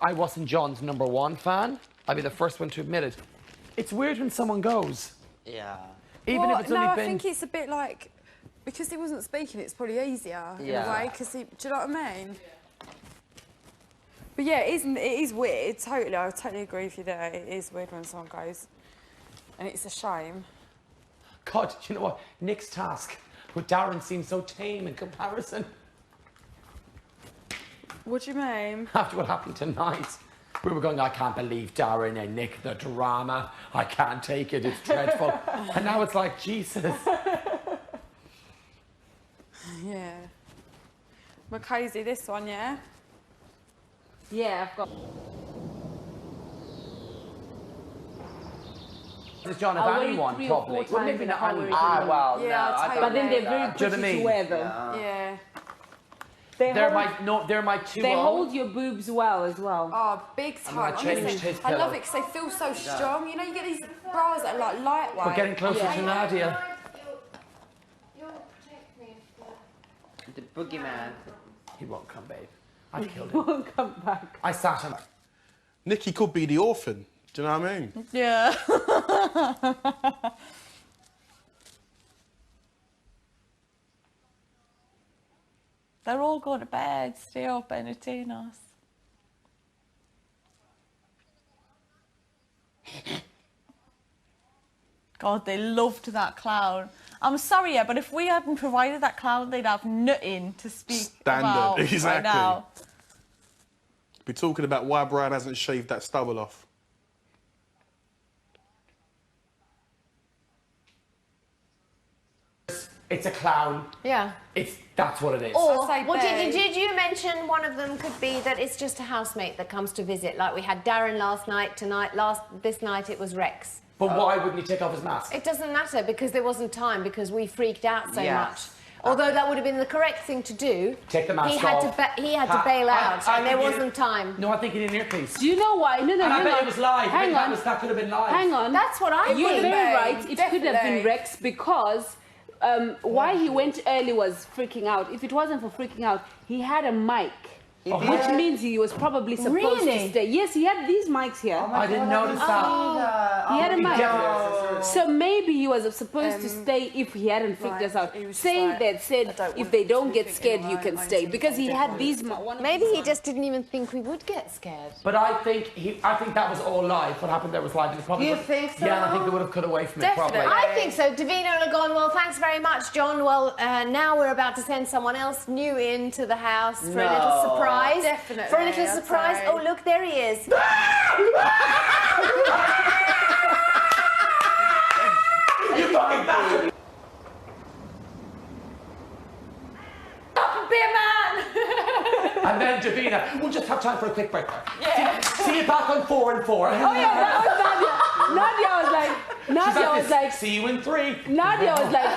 I wasn't John's #1 fan. I'd be the first one to admit it. It's weird when someone goes. Yeah. Even if it's only been... I think it's a bit like, because he wasn't speaking, it's probably easier in a way, because do you know what I mean? But yeah, it is weird, totally. I totally agree with you there. It is weird when someone goes, and it's a shame. God, you know what? Nick's task with Darren seems so tame in comparison. What do you mean? After what happened tonight, we were going, I can't believe Darren and Nick, the drama. I can't take it, it's dreadful. And now it's like, Jesus. Yeah. Mackenzie, this one, yeah? Yeah, I've got... John, if anyone, probably. Wouldn't it be anyone? Well, yeah, no, but then they're very Do you know what I pretty mean? to wear them. Yeah. They're my two. They hold your boobs well as well. Oh, big time. Honestly, I love it because they feel so strong. You know, you get these bras that are like lightweight. We're getting closer to Nadia. You'll protect me if The boogeyman. He won't come, babe. I've killed He him. won't come back. I sat him. Nikki could be the orphan. Do you know what I mean? Yeah. They're all going to bed, stay up, entertain us. God, they loved that clown. I'm sorry, yeah, but if we hadn't provided that clown, they'd have nothing to speak about Exactly. right now. We're talking about why Brian hasn't shaved that stubble off. It's a clown. Yeah. That's what it is. Or, say well, babe. did you mention one of them could be that it's just a housemate that comes to visit? Like we had Darren last night, this night it was Rex. But why wouldn't he take off his mask? It doesn't matter because there wasn't time because we freaked out so Yes. much. Although that would have been the correct thing to do. Take the mask he had off. he had to bail out and there think he wasn't time. No, I think he didn't hear, please. Do you know why? No, And I hang bet on. it was live. Hang on. That could have been live. Hang on. That's what I You're think. very right. It could have Definitely. been Rex because why he went early was freaking out. If it wasn't for freaking out, he had a mic. Which means he was probably supposed to stay. Yes, he had these mics here. I didn't notice that. He had a mic. Definitely. So maybe he was supposed to stay if he hadn't freaked us out. he was Say like, that said, I don't if want they to don't be get thinking scared, my you can own stay. thing. Because he had these... Maybe he just didn't even think we would get scared. But I think that was all live. What happened there was live. It probably You think so? Yeah, I think they would have cut away from Definitely. it probably. I think so. Davina and gone, well, thanks very much, John. Well, now we're about to send someone else new into the house for a little surprise. Definitely, For a little I'd surprise. say. Oh, look, there he is. You fucking bastard! Be a man! And then Davina, we'll just have time for a quick break. Yeah. See you back on 4 and 4. Oh yeah, that was Nadia. Nadia was like... Nadia was like... See you in 3. Nadia was like...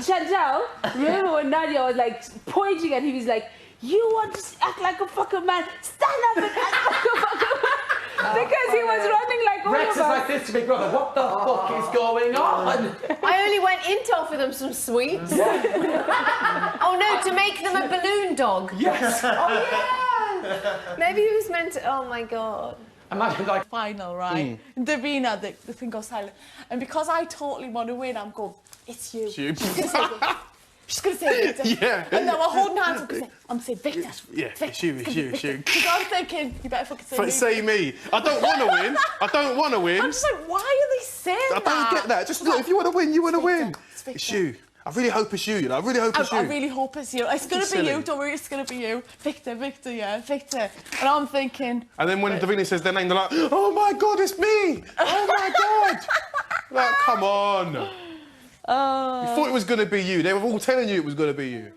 Chantal, remember when Nadia was like pointing at him, he's like, you want to act like a fucking man, stand up and act like a fucking man. Because he was running like all Rex of is us. like this to Big Brother. What the fuck is going on? I only went in to offer them some sweets. Oh no, to make them a balloon dog. Yes. Oh yeah. Maybe he was meant to. Oh my god. Imagine like Final, right? Davina, the thing goes silent. And because I totally want to win, I'm going, it's you. You. She's going to say Victor. Yeah. And then we're holding hands. I'm going to say Victor. Yeah, it's you. Because I'm thinking, you better fucking say me. Say me. I don't want to win. I don't want to win. I'm just like, why are they saying I that? don't get that. Just look, if you want to win, you want to win. It's Victor. It's you. I really hope it's you, you know. I really hope it's you. I really hope it's you. It's going to be silly. you. Don't worry, it's going to be you. Victor, yeah, Victor. And I'm thinking... And then when Davina says their name, they're like, oh my God, it's me. Oh my God. Like, come on. You thought it was going to be you. They were all telling you it was going to be you.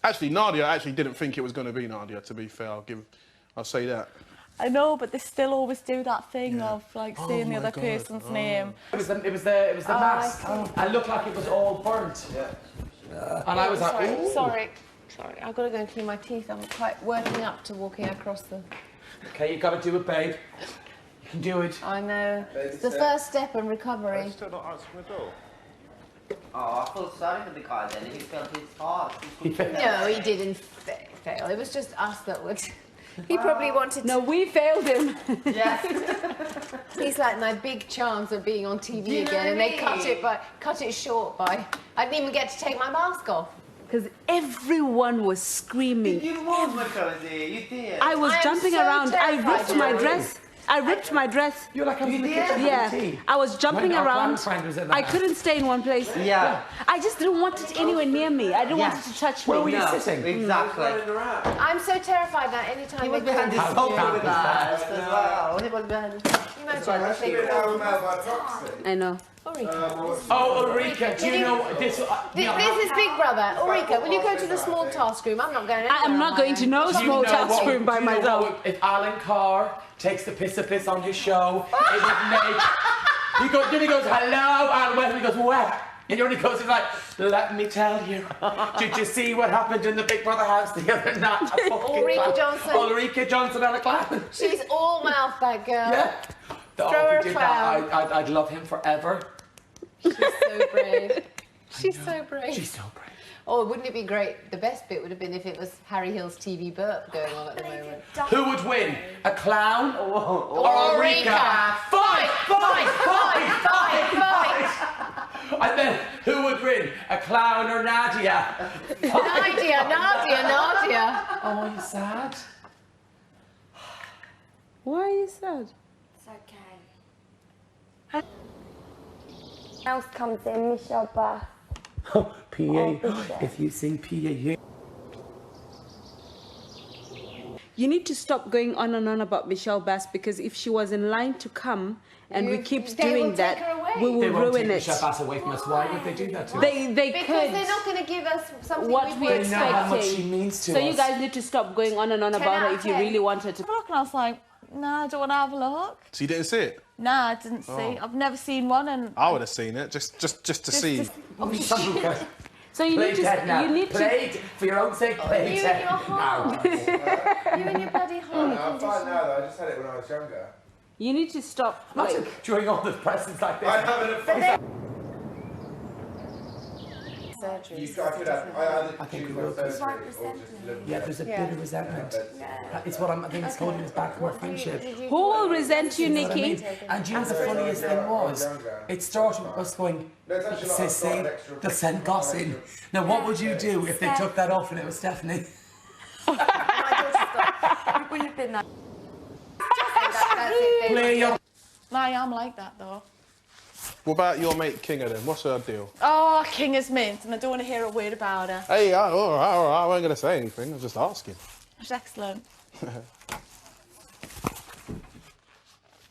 Actually, Nadia actually didn't think it was going to be Nadia, to be fair. I'll say that. I know, but they still always do that thing of like saying the my other God. person's name. it was the mask. It looked like it was all burnt. And I was like, ooh. Sorry. I've got to go and clean my teeth. I'm quite working up to walking across the... Okay, you got to do it, babe. You can do it. I know. It's the first step in recovery. Still not answering the door. Oh, I feel sorry for the guy then. He felt his heart. No, he didn't fail. It was just us that would... He probably wanted No, to... we failed him. He's like my big chance of being on TV again, and they cut it short by... I didn't even get to take my mask off. Because everyone was screaming. You won, Macaulay. You did. I was I am jumping so around. I terrified ripped my now. dress. I ripped my dress. You're like, I was in the did? kitchen Yeah, having tea. I was jumping When our around. grandfriend was in the I house. couldn't stay in one place. Yeah. I just didn't want it anywhere near me. I didn't want it to touch me. Where were you No, sitting? exactly. I'm so terrified that any time He was they behind come... the sofa camp with is that? us as well. He was behind the... Imagine if they come... I know. Oh, Ulrika, do you know this? This is Big Brother. Ulrika, will you go to the small task room? I'm not going anywhere. I am not going to no small task room by myself. If Alan Carr takes the piss on his show, it would make. Then he goes, hello, and when he goes, where? And he only goes, he's like, let me tell you. Did you see what happened in the Big Brother house the other night? Ulrika Johnson. Ulrika Johnson and a clown. She's all mouth, that girl. Yeah. Throw her If he a did that, clown. I'd love him forever. She's so brave. She's so brave. She's so brave. Oh, wouldn't it be great? The best bit would have been if it was Harry Hill's TV burp going on at the moment. Who would win? A clown or Ulrika? Fight! Fight! Fight! Fight, fight! And then who would win? A clown or Nadia? Nadia. Oh, are you sad? Why are you sad? It's okay. Else comes in, Michelle Bath. Oh, PA. Bishop. If you sing PA, you... You need to stop going on and on about Michelle Bass, because if she was in line to come and we keep they will doing take her that, away. we will They won't ruin take it. Michelle Bass away from us. Why would they do that to us? They Because could. they're not going to give us something What we we They know how much she expecting. means to So us. you guys need to stop going on and on 10 about out her of if you 10. really want her to. Look, and I was like, nah, I don't want to have a look. So you didn't see it? Nah, I didn't see. I've never seen one, and I would have seen it just to see. So you Play need to. dead now. You need Play to. for your own sake. Play You dead and your heart. now. You and your bloody heart. I'm fine now though, I just had it when I was younger. You need to stop. Like, Imagine during all the presents like this. I haven't Surgery. I could have, I either think choose we will. my surgery or just live Yeah, there's a bit of resentment. It's what I think it's holding us back from our friendship. who will resent you, You know what I Nikki? mean? And you know the funniest thing was, it started with us going, No, it's actually not, I've got an Sissy, extra the sent gossip. Now what would you do if they took that off and it was Stephanie? We've been there. Play your... I am like that though. What about your mate Kinga then? What's her deal? Oh, King is mint, and I don't want to hear a word about her. Hey, all right, I wasn't going to say anything. I was just asking. She's excellent.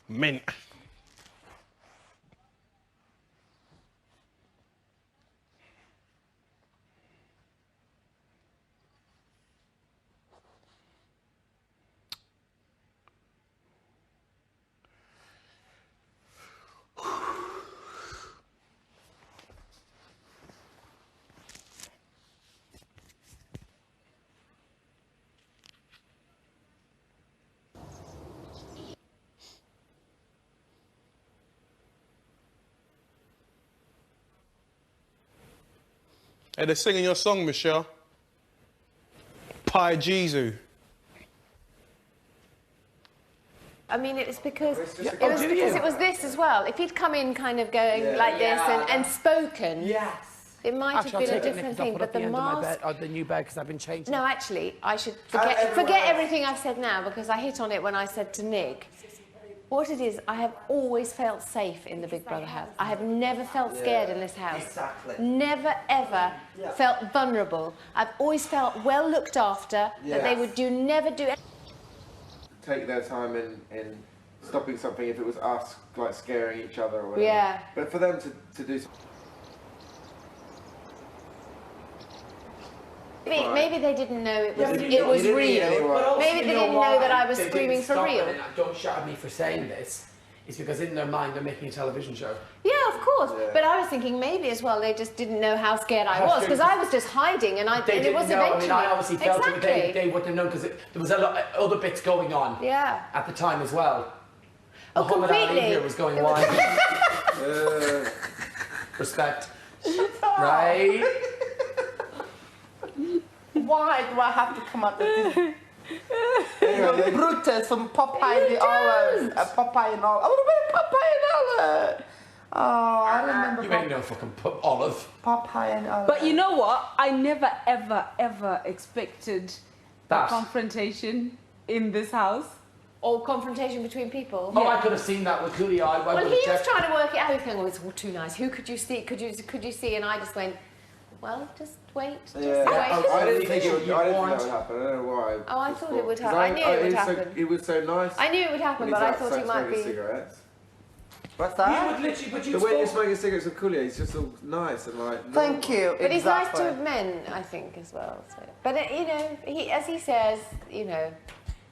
Mint. Hey, they're singing your song, Michelle. Pi Jesu. I mean, it was because do you? it was this as well. If he'd come in kind of going like this and spoken, Yes. it might have been a different thing. But the mask. The new bed, because I've been changing. No, actually, I should everyone forget else. everything I've said now, because I hit on it when I said to Nick. What it is, I have always felt safe in the Big Brother house. I have never felt scared in this house. Exactly. Never, ever felt vulnerable. I've always felt well looked after, that they would never do take their time in stopping something if it was us like scaring each other or whatever. Yeah. But for them to do something. Maybe they didn't know it was, Yeah, but you it don't- was you didn't need real. anyone. also, Maybe you they know didn't why know that I was they screaming didn't for stop real. it, and don't shout at me for saying this. It's because in their mind they're making a television show. Yeah, of course. Yeah. But I was thinking maybe as well they just didn't know how scared I How was, scared because you- I was just hiding, and They it didn't was know. eventually. I mean, I obviously felt exactly. it. They wouldn't have known because there was a lot other bits going on. Yeah. At the time as well. Oh, Muhammad Ali completely. here was going wild. Respect. Right? Why do I have to come up with this? Anyway, From Brutus, from Popeye the Owl. Popeye and Olive. I want to be Popeye and Olive. Oh, I remember You ain't no fucking Olive. Popeye and Olive. But you know what? I never, ever, ever expected That. a confrontation in this house. Or confrontation between people. Oh, I could have seen that with Cooley. Well, he was trying to work it out. He was going, "Oh, it's all too nice. Who could you see? Could you see?" And I just went, "Well, just wait. Just Yeah, wait." I didn't think it would. You I didn't think want- that would happen. I don't know why. Oh, I thought it would 'Cause happen. I knew it would was happen. it was so nice. I knew it would happen, when but he's I thought it might smoking be. cigarettes. What's You that? would literally, but you The way you're spoke. smoking cigarettes with Cooley, it's just all nice and like. Thank you. But he's nice exactly. to men, I think, as well. So. But you know, as he says, you know.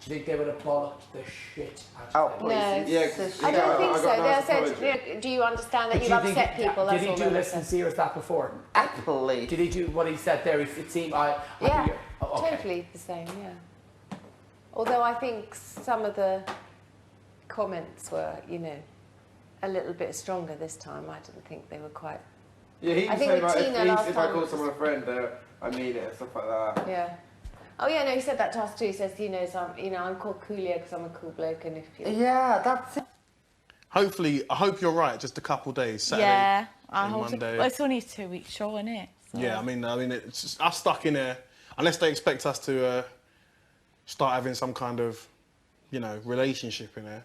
Do you think they would have bollocked the shit Oh, out of please. No. Yeah, 'cause I don't think I so. got They nice said, apology. you know, "Do you understand that But you've do you think upset people?" Did That's he all do they as said. sincere as that before? Happily. Did he do what he said there? It seemed I Yeah, think oh, okay. totally the same. Yeah. Although I think some of the comments were, you know, a little bit stronger this time. I didn't think they were quite. Yeah, he I was think saying with like, Tina last if I time call it someone a friend, I mean it and stuff like that. Yeah. Oh yeah, no, he said that to us too. He says, you know, I'm called Coolio because I'm a cool bloke, and if you. Yeah, that's it. Hopefully, I hope you're right. Just a couple days. Saturday. Yeah, I and hope so. Monday. Well, it's only a 2-week show, isn't it? So. Yeah, I mean, it's just us stuck in there. Unless they expect us to start having some kind of, you know, relationship in there,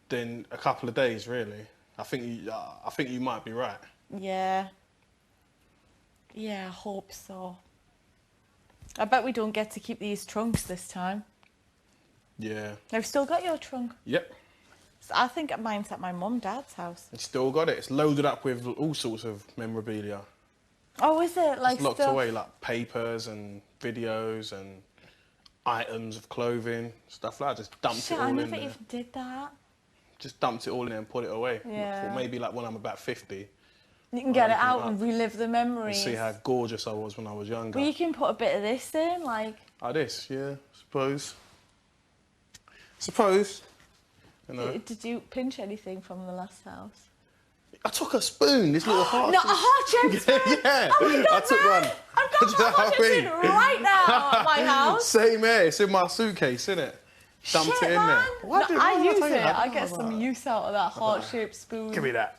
then a couple of days really. I think you might be right. Yeah. Yeah, I hope so. I bet we don't get to keep these trunks this time. Yeah. I've still got your trunk. Yep. So I think mine's at my mum and dad's house. It's still got it. It's loaded up with all sorts of memorabilia. Oh, is it? Like It's locked stuff? away, like papers and videos and items of clothing, stuff like that. Just dumped Shit, it all I in never there. even did that. Just dumped it all in there and put it away. Yeah. Thought maybe like when I'm about 50, You can get it open it out up and relive the and memories. see how gorgeous I was when I was younger. Well, you can put a bit of this in, like. Like this, yeah, suppose. Suppose. You know. Did you pinch anything from the last house? I took a spoon, this little heart. Not a heart-shaped spoon? Yeah, Oh my God, I took man! one. I've got Do you know my what I heart-shaped mean? spoon right now at my house. Same here, it's in my suitcase, innit? Dumped Shit, it in man. there. Why No, did- I why use tell you it. that? I get some use out of that heart-shaped spoon. Give me that.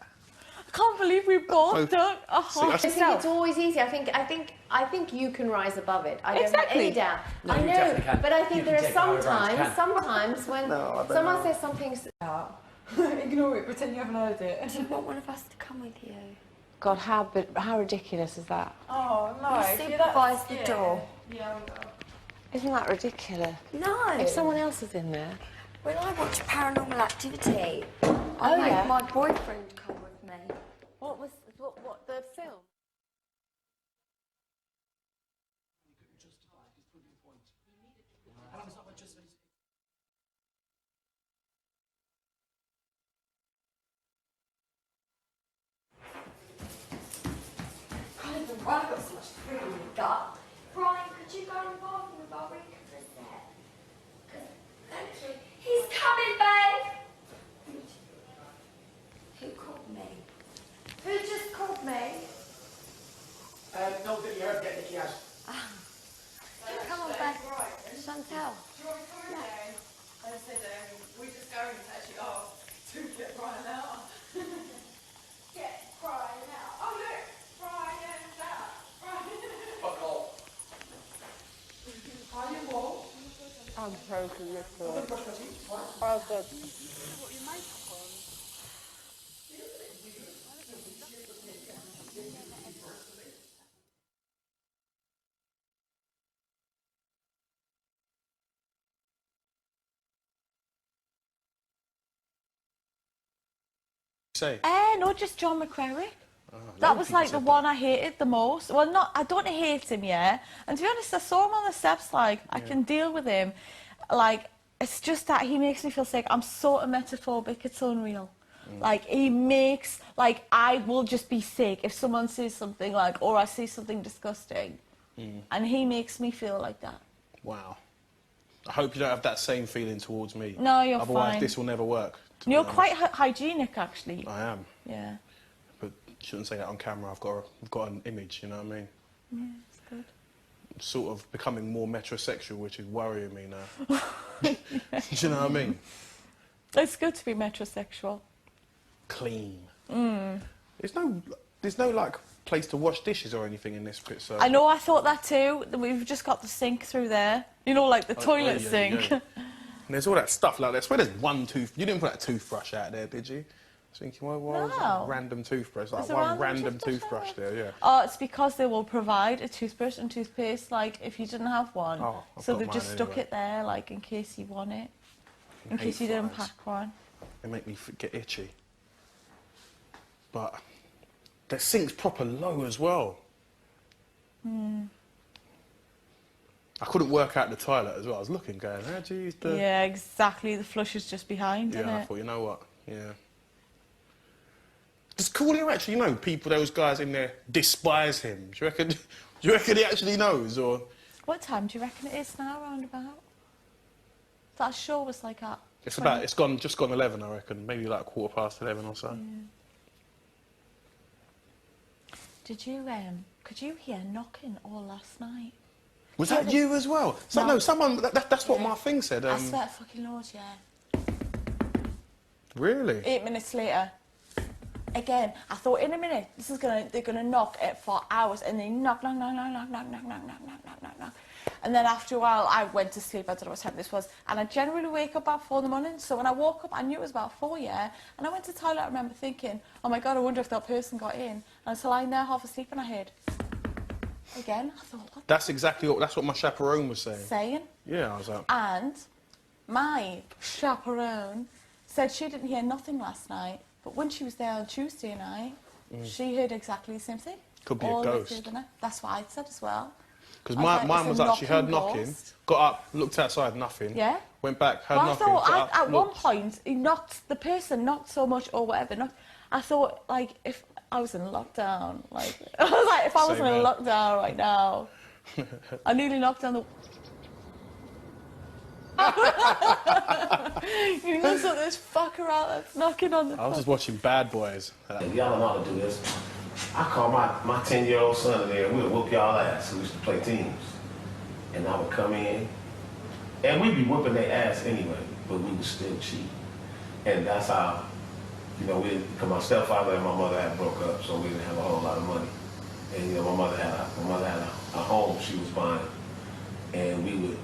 I can't believe we both Both. done a I heart. think it's always easy. I think you can rise above it. I don't Exactly. have any doubt. No, I you know, definitely can. but I You think can there are take power around, you sometimes when No, I don't someone know. says something. Ignore it, pretend you haven't heard it. Do you want one of us to come with you? God, how ridiculous is that? Oh no. You supervise the door. Yeah, we will. Isn't that ridiculous? No. If someone else is in there. When I watch Paranormal Activity, I Oh, make yeah. my boyfriend come with me. What the film? I've got so much food in the gut. Brian, could you go in the bathroom with our Rika for a sec? Thank you. He's coming, babe! Who called me? Who just called me? No, you heard get Nicky out. Come on, babe. Chantel. I said, we're just going to actually ask to get Brian out. Get Brian out. Oh, look, Brian's out. Fuck off. Are you all? I'm so ridiculous. Oh, good. Say. No, just John McCrary. That was like the one I hated the most. Well, I don't hate him, yeah. And to be honest, I saw him on the steps, like, I can deal with him. Like, it's just that he makes me feel sick. I'm sort of emetaphobic, it's unreal. Like, he makes, like, I will just be sick if someone says something like, or I see something disgusting. And he makes me feel like that. Wow. I hope you don't have that same feeling towards me. No, you're Otherwise, fine. this will never work. to be You're honest. quite hygienic, actually. I am. Yeah. But shouldn't say that on camera. I've got an image, you know what I mean? Yeah, it's good. Sort of becoming more metrosexual, which is worrying me now. Do you know what I mean? It's good to be metrosexual. Clean. There's no like place to wash dishes or anything in this bit. So I know, I thought that too. We've just got the sink through there. You know, like the toilet yeah, sink. yeah. And there's all that stuff like that. I swear there's one tooth. You didn't put that toothbrush out there, did you? I was thinking, well, why was that random toothbrush? Like There's a one random toothbrush there, yeah. Oh, it's because they will provide a toothbrush and toothpaste, like, if you didn't have one. Oh, I've so got they've mine just stuck anyway. it there, like, in case you want it. In hate case you didn't flies. pack one. They make me get itchy. But the sink's proper low as well. I couldn't work out the toilet as well. I was looking, going, how do you use the... Yeah, exactly. The flush is just behind, isn't Yeah, I it? thought, you know what? Yeah. Does Coolio actually know people, those guys in there, despise him? Do you reckon he actually knows, or...? What time do you reckon it is now, round about? That show was like at... It's 20. about, just gone 11, I reckon. Maybe like 11:15 or so. Did you, could you hear knocking all last night? Was that you as well? So, no, someone, that's what my thing said. I swear to fucking Lord, yeah. Really? 8 minutes later. Again, I thought in a minute, they're gonna knock it for hours, and they knock. And then after a while, I went to sleep. I don't know what time this was, and I generally wake up about 4 in the morning. So when I woke up, I knew it was about 4, yeah. And I went to the toilet. I remember thinking, oh my God, I wonder if that person got in. And so lying there half asleep, and I heard again. I thought, what? That's what my chaperone was saying. Saying. Yeah, I was like. And my chaperone said she didn't hear nothing last night, but when she was there on Tuesday night, she heard exactly the same thing. Could be a all the way ghost. through the night. That's what I said as well. Because I was like, mine it's was a like, she heard knocking knocking, ghost. got up, looked outside, nothing. Yeah. Went back, heard Well, I knocking, thought got up, at one looked. point he knocked the person, not so much or whatever. I thought, like, if I was in lockdown, like I was like, if I was Same in here. lockdown right now, I nearly knocked down the. You know, so this fucker out that's knocking on the. I was just watching Bad Boys. Y'all know how to do this. I call my 10-year-old son in there and we'll whoop y'all ass. We used to play teams. And I would come in, and we'd be whooping their ass anyway, but we would still cheat. And that's how, you know, because my stepfather and my mother had broke up, so we didn't have a whole lot of money. And, you know, my mother had a home she was buying, and we would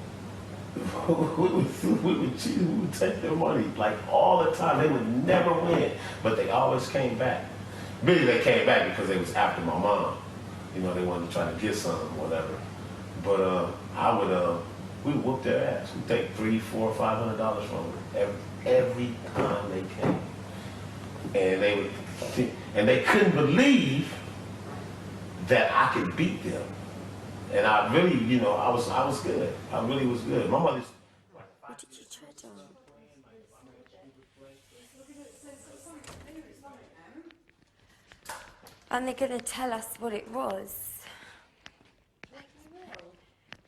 cheat, we would take their money, like all the time. They would never win, but they always came back. Really, they came back because they was after my mom. You know, they wanted to try to get something, whatever. But we would whoop their ass. We'd take $300, $400, $500 from them every time they came. And they couldn't believe that I could beat them. And I really, you know, I was good. I really was good. My mother. What did you tread on? And they're going to tell us what it was.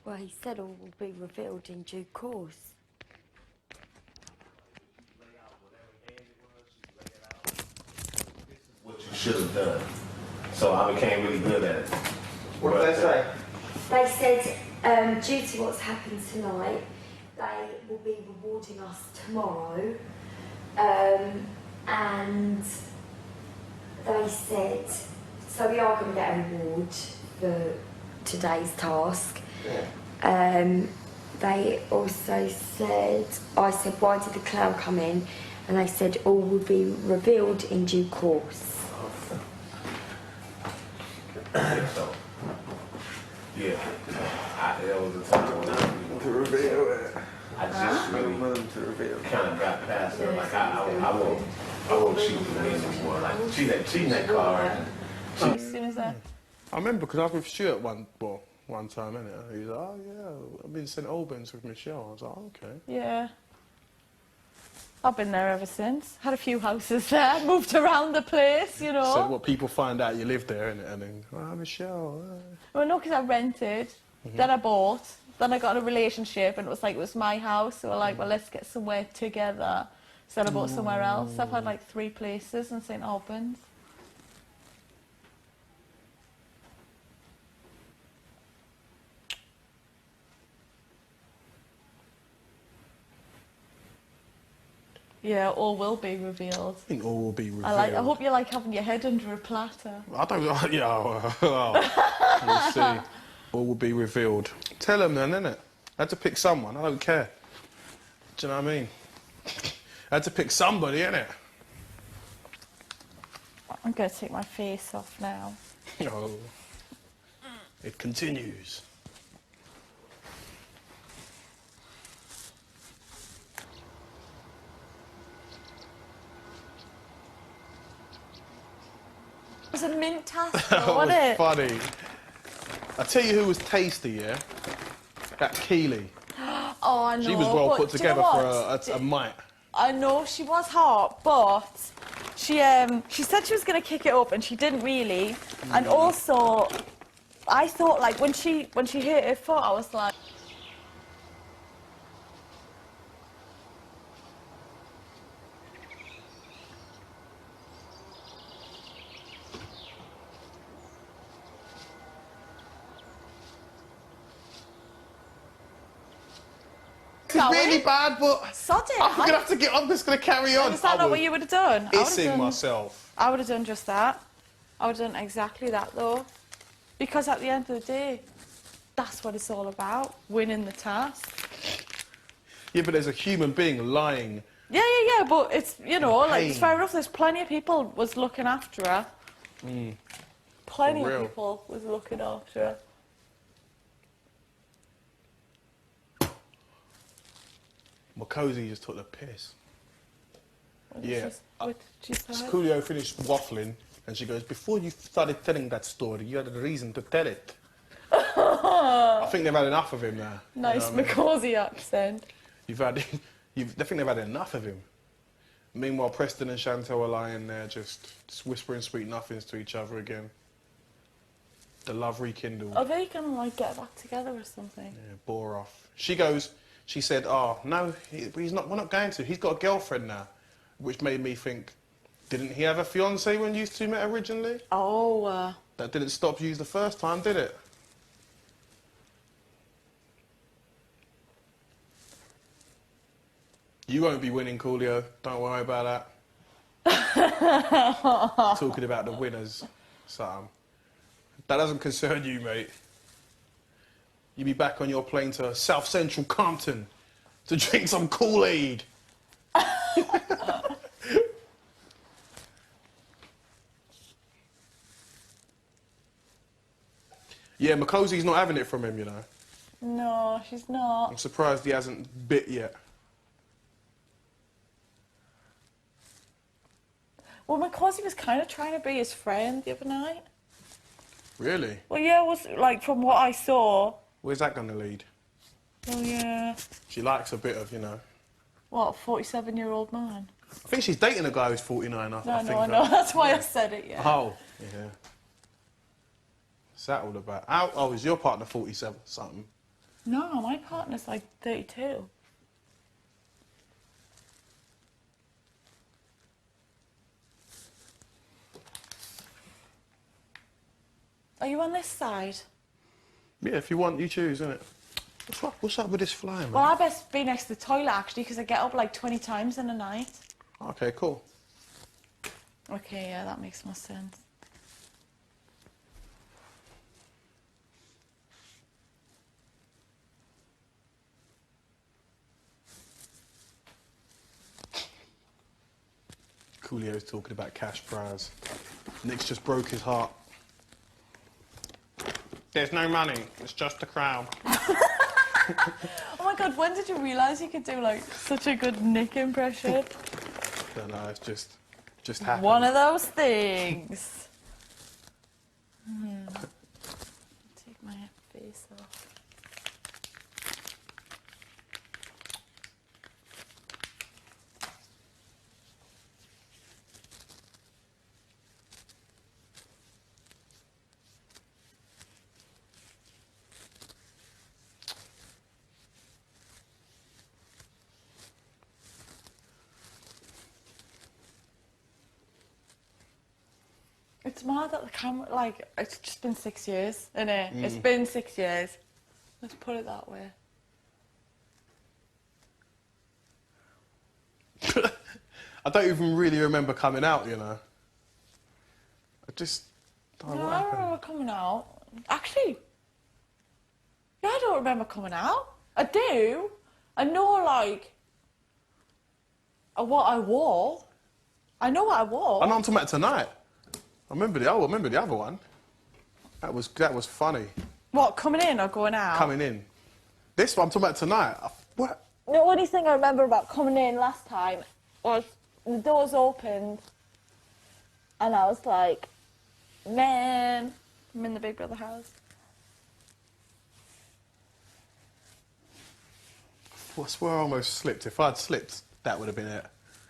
Well, he said all will be revealed in due course. What you should have done. So I became really good at it. What did they say? They said, due to what's happened tonight, they will be rewarding us tomorrow. And they said, so we are going to get a reward for today's task. Yeah. They also said, I said, why did the clown come in? And they said, all will be revealed in due course. So, yeah, that was the time when To reveal it. I just really To reveal. kind of got past her. Like I won't shoot the win anymore. Like cheating that card. As soon as that. I remember because I was with Stuart one time, innit? He was like, oh yeah, I've been St Albans with Michelle. I was like, oh, okay. Yeah. I've been there ever since. Had a few houses there, moved around the place, you know. So what people find out you live there, innit? And then, oh, Michelle. Well, no, because I rented, then I bought, then I got in a relationship, and it was my house. So we're like, well, let's get somewhere together. So then I bought somewhere else. I've had like 3 places in St Albans. Yeah, all will be revealed. I think all will be revealed. I hope you like having your head under a platter. I don't. Yeah. We'll see. All will be revealed. Tell them then, innit? I had to pick someone. I don't care. Do you know what I mean? I had to pick somebody, innit? I'm going to take my face off now. Oh. It continues. It was a mint task, That wasn't was it? funny. I tell you who was tasty, yeah? That Keely. Oh, I know. She was well but put do you know together for what? a mite. I know she was hot, but she said she was going to kick it up, and she didn't really. And also, I thought like when she hit her foot, I was like. It's really bad, but Sod it. I'm gonna have to get. I'm just gonna carry on. Is that not what you would have done? Hissing myself. I would have done just that. I would have done exactly that though, because at the end of the day, that's what it's all about: winning the task. Yeah, but there's a human being lying. Yeah. But it's like it's Pain. fair enough. There's plenty of people was looking after her. Plenty For of real. people was looking after her. Makosi just took the piss. Yeah. What did she say? Coolio finished waffling, and she goes, "Before you started telling that story, you had a reason to tell it." I think they've had enough of him now. Nice You know what Macausey accent. I mean? I think they've had enough of him. Meanwhile, Preston and Chantel are lying there, just whispering sweet nothings to each other again. The love rekindled. Are they gonna like get back together or something? Yeah, bore off. She said, "Oh no, he's not. We're not going to. He's got a girlfriend now," which made me think, didn't he have a fiance when you two met originally? Oh. That didn't stop you the first time, did it? You won't be winning, Coolio. Don't worry about that. Talking about the winners, Sam. That doesn't concern you, mate. You'll be back on your plane to South Central Compton to drink some Kool-Aid. Yeah, Makosi's not having it from him, you know. No, she's not. I'm surprised he hasn't bit yet. Well, Macausey was kind of trying to be his friend the other night. Really? Well, yeah, it was like from what I saw. Where's that going to lead? Oh yeah. She likes a bit of, you know. What, a 47-year-old man? I think she's dating a guy who's 49. I think. I know. That's why I said it. Yeah. Oh, yeah. What's that all about? Oh, is your partner 47 something? No, my partner's like 32. Are you on this side? Yeah, if you want, you choose, innit? What's up with this fly, man? Well, I best be next to the toilet actually because I get up like 20 times in a night. Okay, cool. Okay, yeah, that makes more sense. Coolio's talking about cash prize. Nick's just broke his heart. There's no money, it's just a crown. Oh my god, when did you realise you could do like such a good Nick impression? Don't know, it's just happened. One of those things. Take my face off. It's mad that the camera, like, it's just been 6 years, innit? It's been 6 years. Let's put it that way. I don't even really remember coming out, you know. I just... Oh, No, what I happened? remember coming out. Actually, yeah, I don't remember coming out. I do. I know, like, what I wore. I know what I wore. I know I'm talking about tonight. I remember the other one. That was funny. What, coming in or going out? Coming in. This one I'm talking about tonight. What? The only thing I remember about coming in last time was the doors opened and I was like, man, I'm in the Big Brother house. I swear I almost slipped. If I'd slipped, that would have been it.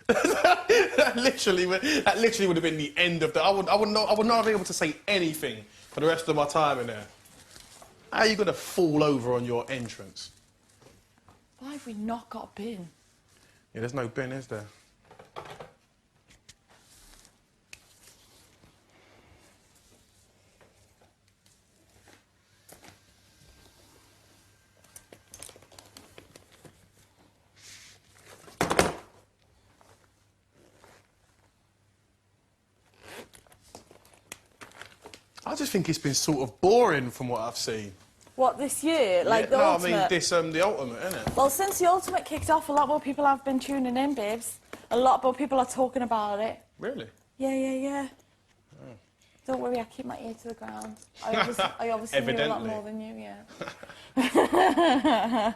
that literally would have been the end of the... I would not be able to say anything for the rest of my time in there. How are you going to fall over on your entrance? Why have we not got a bin? Yeah, there's no bin, is there? I just think it's been sort of boring from what I've seen. What, this year? Like Yeah, the no, Ultimate? I mean this the Ultimate, innit? Well, since the Ultimate kicked off, a lot more people have been tuning in, babes. A lot more people are talking about it. Really? Yeah. Oh. Don't worry, I keep my ear to the ground. I obviously hear a lot Evidently. more than you, yeah.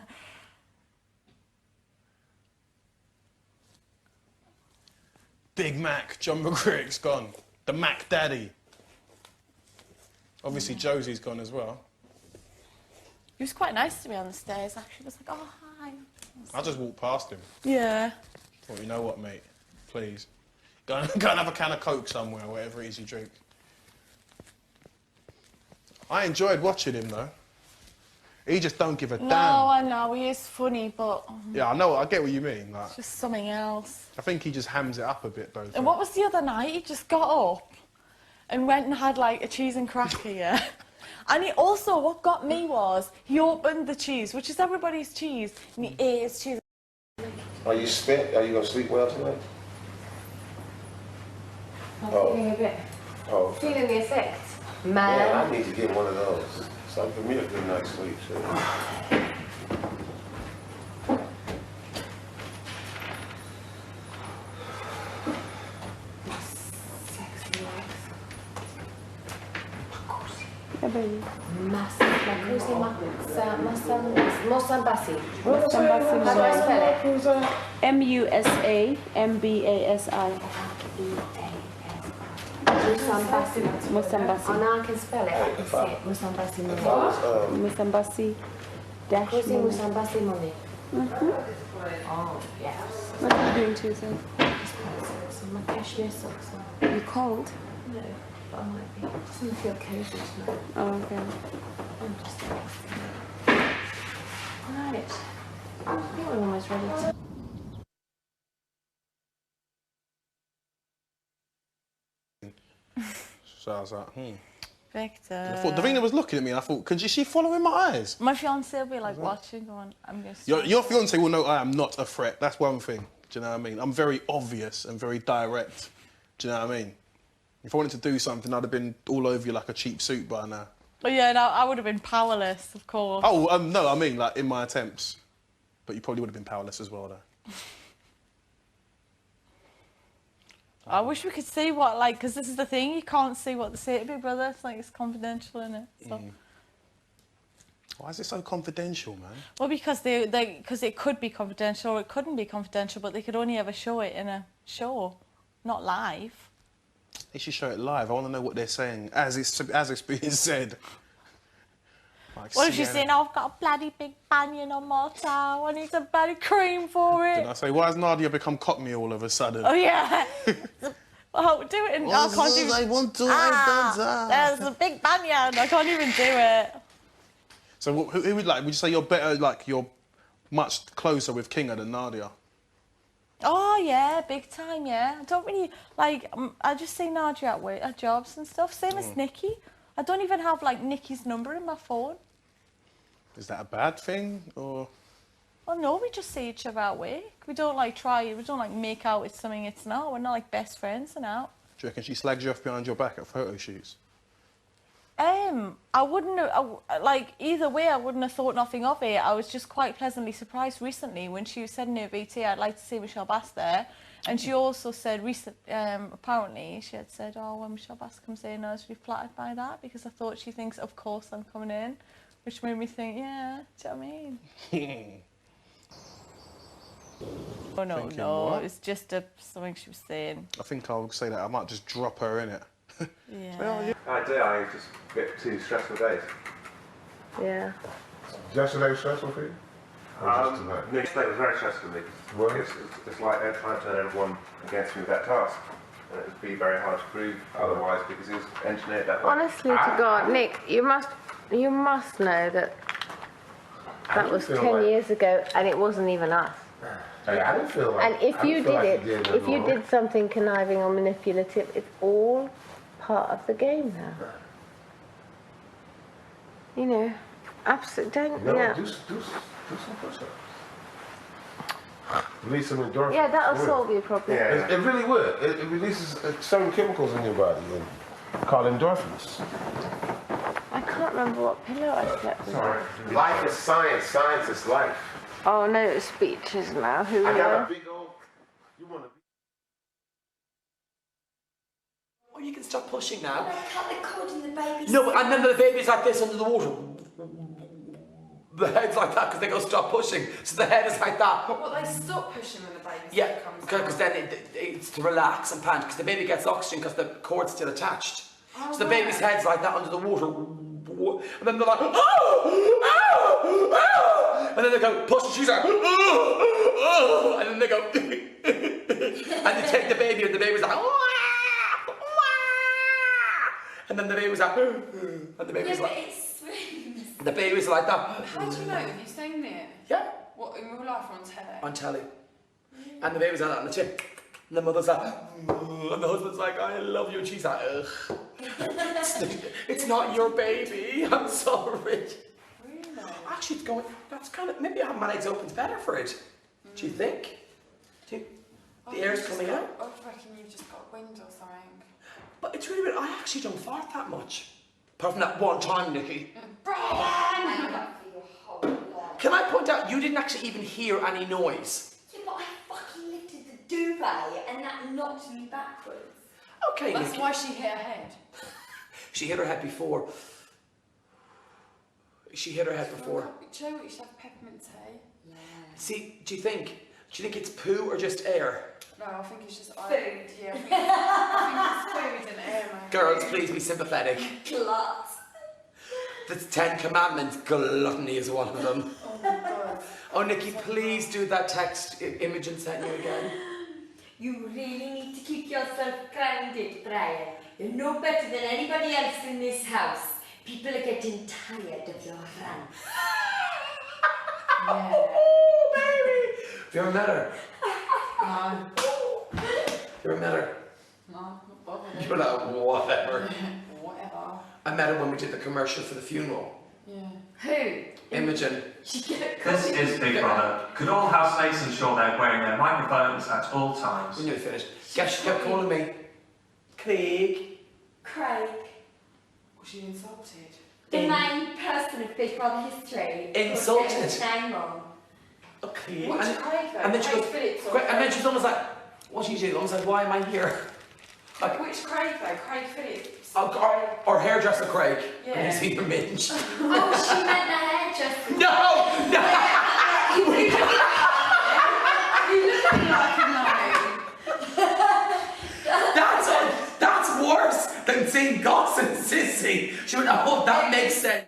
Big Mac, John McCrick's gone. The Mac Daddy. Obviously Josie's gone as well. He was quite nice to me on the stairs, actually. He was like, oh, hi. I just walked past him. Yeah. Thought, you know what, mate? Please. Go and have a can of Coke somewhere, whatever it is you drink. I enjoyed watching him, though. He just don't give a damn. No, I know, he is funny, but Yeah, I know, I get what you mean. Like, it's just something else. I think he just hams it up a bit, though. And what was the other night? He just got up and went and had, like, a cheese and cracker, yeah? And he also, what got me was, he opened the cheese, which is everybody's cheese, and he ate his cheese. Are you spent? Are you gonna sleep well tonight? I'm Oh. feeling a bit. Oh. Feeling the effect. Man, Man. I need to get one of those. Something for me a good night's sleep. So. Sexy legs. Yeah, baby. Mosambasi. Mosambasi. How do I spell it? Musambasi. Musambasi. Musambasi. Oh, now I can spell it. I can see it. Musambasi If money. I was, Musambasi. Dash. Kusi Money. Musambasi money. Oh, yes. What are you doing to yourself? So my cashmere socks on. You cold? No, but I might be. It doesn't feel cozy tonight. Oh, okay. I'm just Right. I think we're almost ready to. So I was like, Victor. I thought Davina was looking at me and I thought, is she following my eyes? My fiancé will be like watching, going, I'm going Your fiance will know I am not a threat. That's one thing. Do you know what I mean? I'm very obvious and very direct. Do you know what I mean? If I wanted to do something, I'd have been all over you like a cheap suit by now. Oh, yeah, no, I would have been powerless, of course. Oh, no, I mean, like, in my attempts. But you probably would have been powerless as well, though. I wish we could see what, like, because this is the thing, you can't see what they say to Big Brother. It's like, it's confidential, isn't it? So. Why is it so confidential, man? Well, because because it could be confidential or it couldn't be confidential, but they could only ever show it in a show, not live. They should show it live. I want to know what they're saying as it's being said. Like, What if she's CNN. saying, oh, I've got a bloody big bunion on my toe, I need some bloody cream for it. Did I say, why has Nadia become Cockney all of a sudden? Oh, yeah. Oh, do it in... I can't even... I want to there's a big bunion. I can't even do it. So who would you say you're better, like, you're much closer with Kinga than Nadia? Oh, yeah, big time, yeah. I don't really... Like, I just see Nadia at work, at jobs and stuff. Same as Nikki. I don't even have, like, Nikki's number in my phone. Is that a bad thing, or...? Well, no, we just see each other at work. We don't like make out it's something it's not. We're not like best friends and out. Do you reckon she slags you off behind your back at photo shoots? I wouldn't have, like, either way, I wouldn't have thought nothing of it. I was just quite pleasantly surprised recently when she said in her VT, I'd like to see Michelle Bass there. And she also said, apparently, she had said, oh, when Michelle Bass comes in, I was really flattered by that because I thought she thinks, of course, I'm coming in, which made me think, yeah, do you know what I mean? Oh, no, Thinking no, what? it's just something she was saying. I think I would say that I might just drop her in it. Yeah. I do. I just get too stressful days. Yeah. Yesterday was stressful for you? Yesterday was very stressful for me. It's like they're trying to turn everyone against me with that task. And it would be very hard to prove otherwise because it was engineered that way. Honestly to God, Nick, you must know that was 10 years ago and it wasn't even us. Hey, I didn't feel like. And if you did something conniving or manipulative, it's all part of the game now. You know, absolutely. Do some push-ups. Release some endorphins. Yeah, that'll solve your problem. Yeah. It really would. It releases certain chemicals in your body called endorphins. I can't remember what pillow I slept with. Sorry. Life is science. Science is life. Oh no, speeches now. Who I got a big old. You want to? Oh, you can stop pushing now. Cut the cord and the baby's... No, and then the baby's like this under the water. The head's like that because they go stop pushing. So the head is like that. Well, they stop pushing when the baby comes because then it's to relax and pant because the baby gets oxygen because the cord's still attached. So the baby's head's like that under the water. And then they're like, oh, oh, oh. And then they go, push, and she's like, oh, oh. And then they go, and they take the baby, and the baby's like, wah, wah. And then the baby's like, and the baby's like, it swings. the baby's like that. How do you know? Have you seen it? Yeah. What, in real life or on telly? On telly. And the baby's like that on the chin. And the mother's like, and the husband's like, I love you. And she's like, ugh. It's not your baby. I'm sorry. Really? Actually, it's going, that's kind of, maybe having my legs open's better for it. Do you think? The air's coming out? I reckon you've just got wind or something. But it's really weird. I actually don't fart that much. Apart from that one time, Nikki. Can I point out, you didn't actually even hear any noise. Yeah, but I fucking lifted the duvet and that knocked me backwards. Okay, That's Nikki. why she hit her head. She hit her head before. She hit her head before. Do you know what? You should have peppermint tea. Yeah. See, do you think it's poo or just air? No, I think it's just Food. Yeah, I think it's food and air, man. Girls, please be sympathetic. Glut. The 10 Commandments, gluttony is one of them. Oh my God. Oh, Nikki, please do that text Imogen sent you again. You really need to keep yourself grounded, Brian. You're no better than anybody else in this house. People are getting tired of your rants. Yeah. Oh, baby! Have you ever met her? No. You ever met her? No, not bothered. You're like, whatever. Whatever. I met her when we did the commercial for the funeral. Yeah. Who? Imogen. This is Big Brother. Could all housemates ensure they're wearing their microphones at all times? We're nearly finished. Yeah, she kept calling me Craig. Craig. Was she insulted? The main person of Big Brother history. Insulted? Put their name on. Okay. Which Craig though? And then she Craig goes, Phillips or Craig, and then Craig- she's almost like, what's she doing? Almost like, why am I here? Like, Which Craig though? Craig Phillips? or hairdresser Craig. Yeah. Have you seen her minge? Oh, she meant the hairdresser. No! No! You look like a no. That's worse than seeing Goss and Sissy. She went, oh, that makes sense.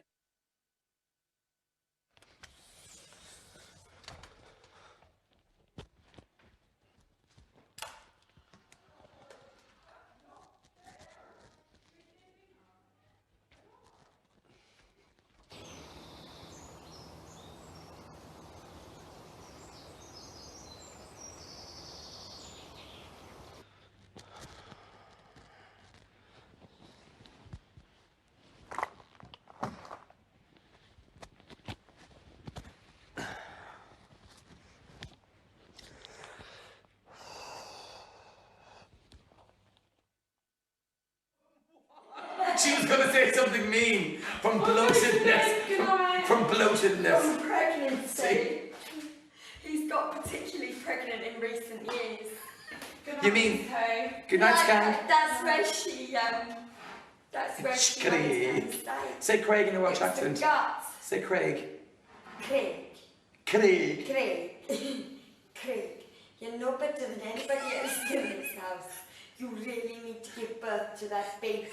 thought she was going to say something mean. From bloatedness. From bloatedness. From pregnancy. He's got particularly pregnant in recent years. You mean? Good night, Scan. That's where she, that's where she Craig. Say Craig in a Welsh accent. Say Craig. Craig. Craig. Craig. Craig. You're no better than anybody else in this house. You really need to give birth to that baby.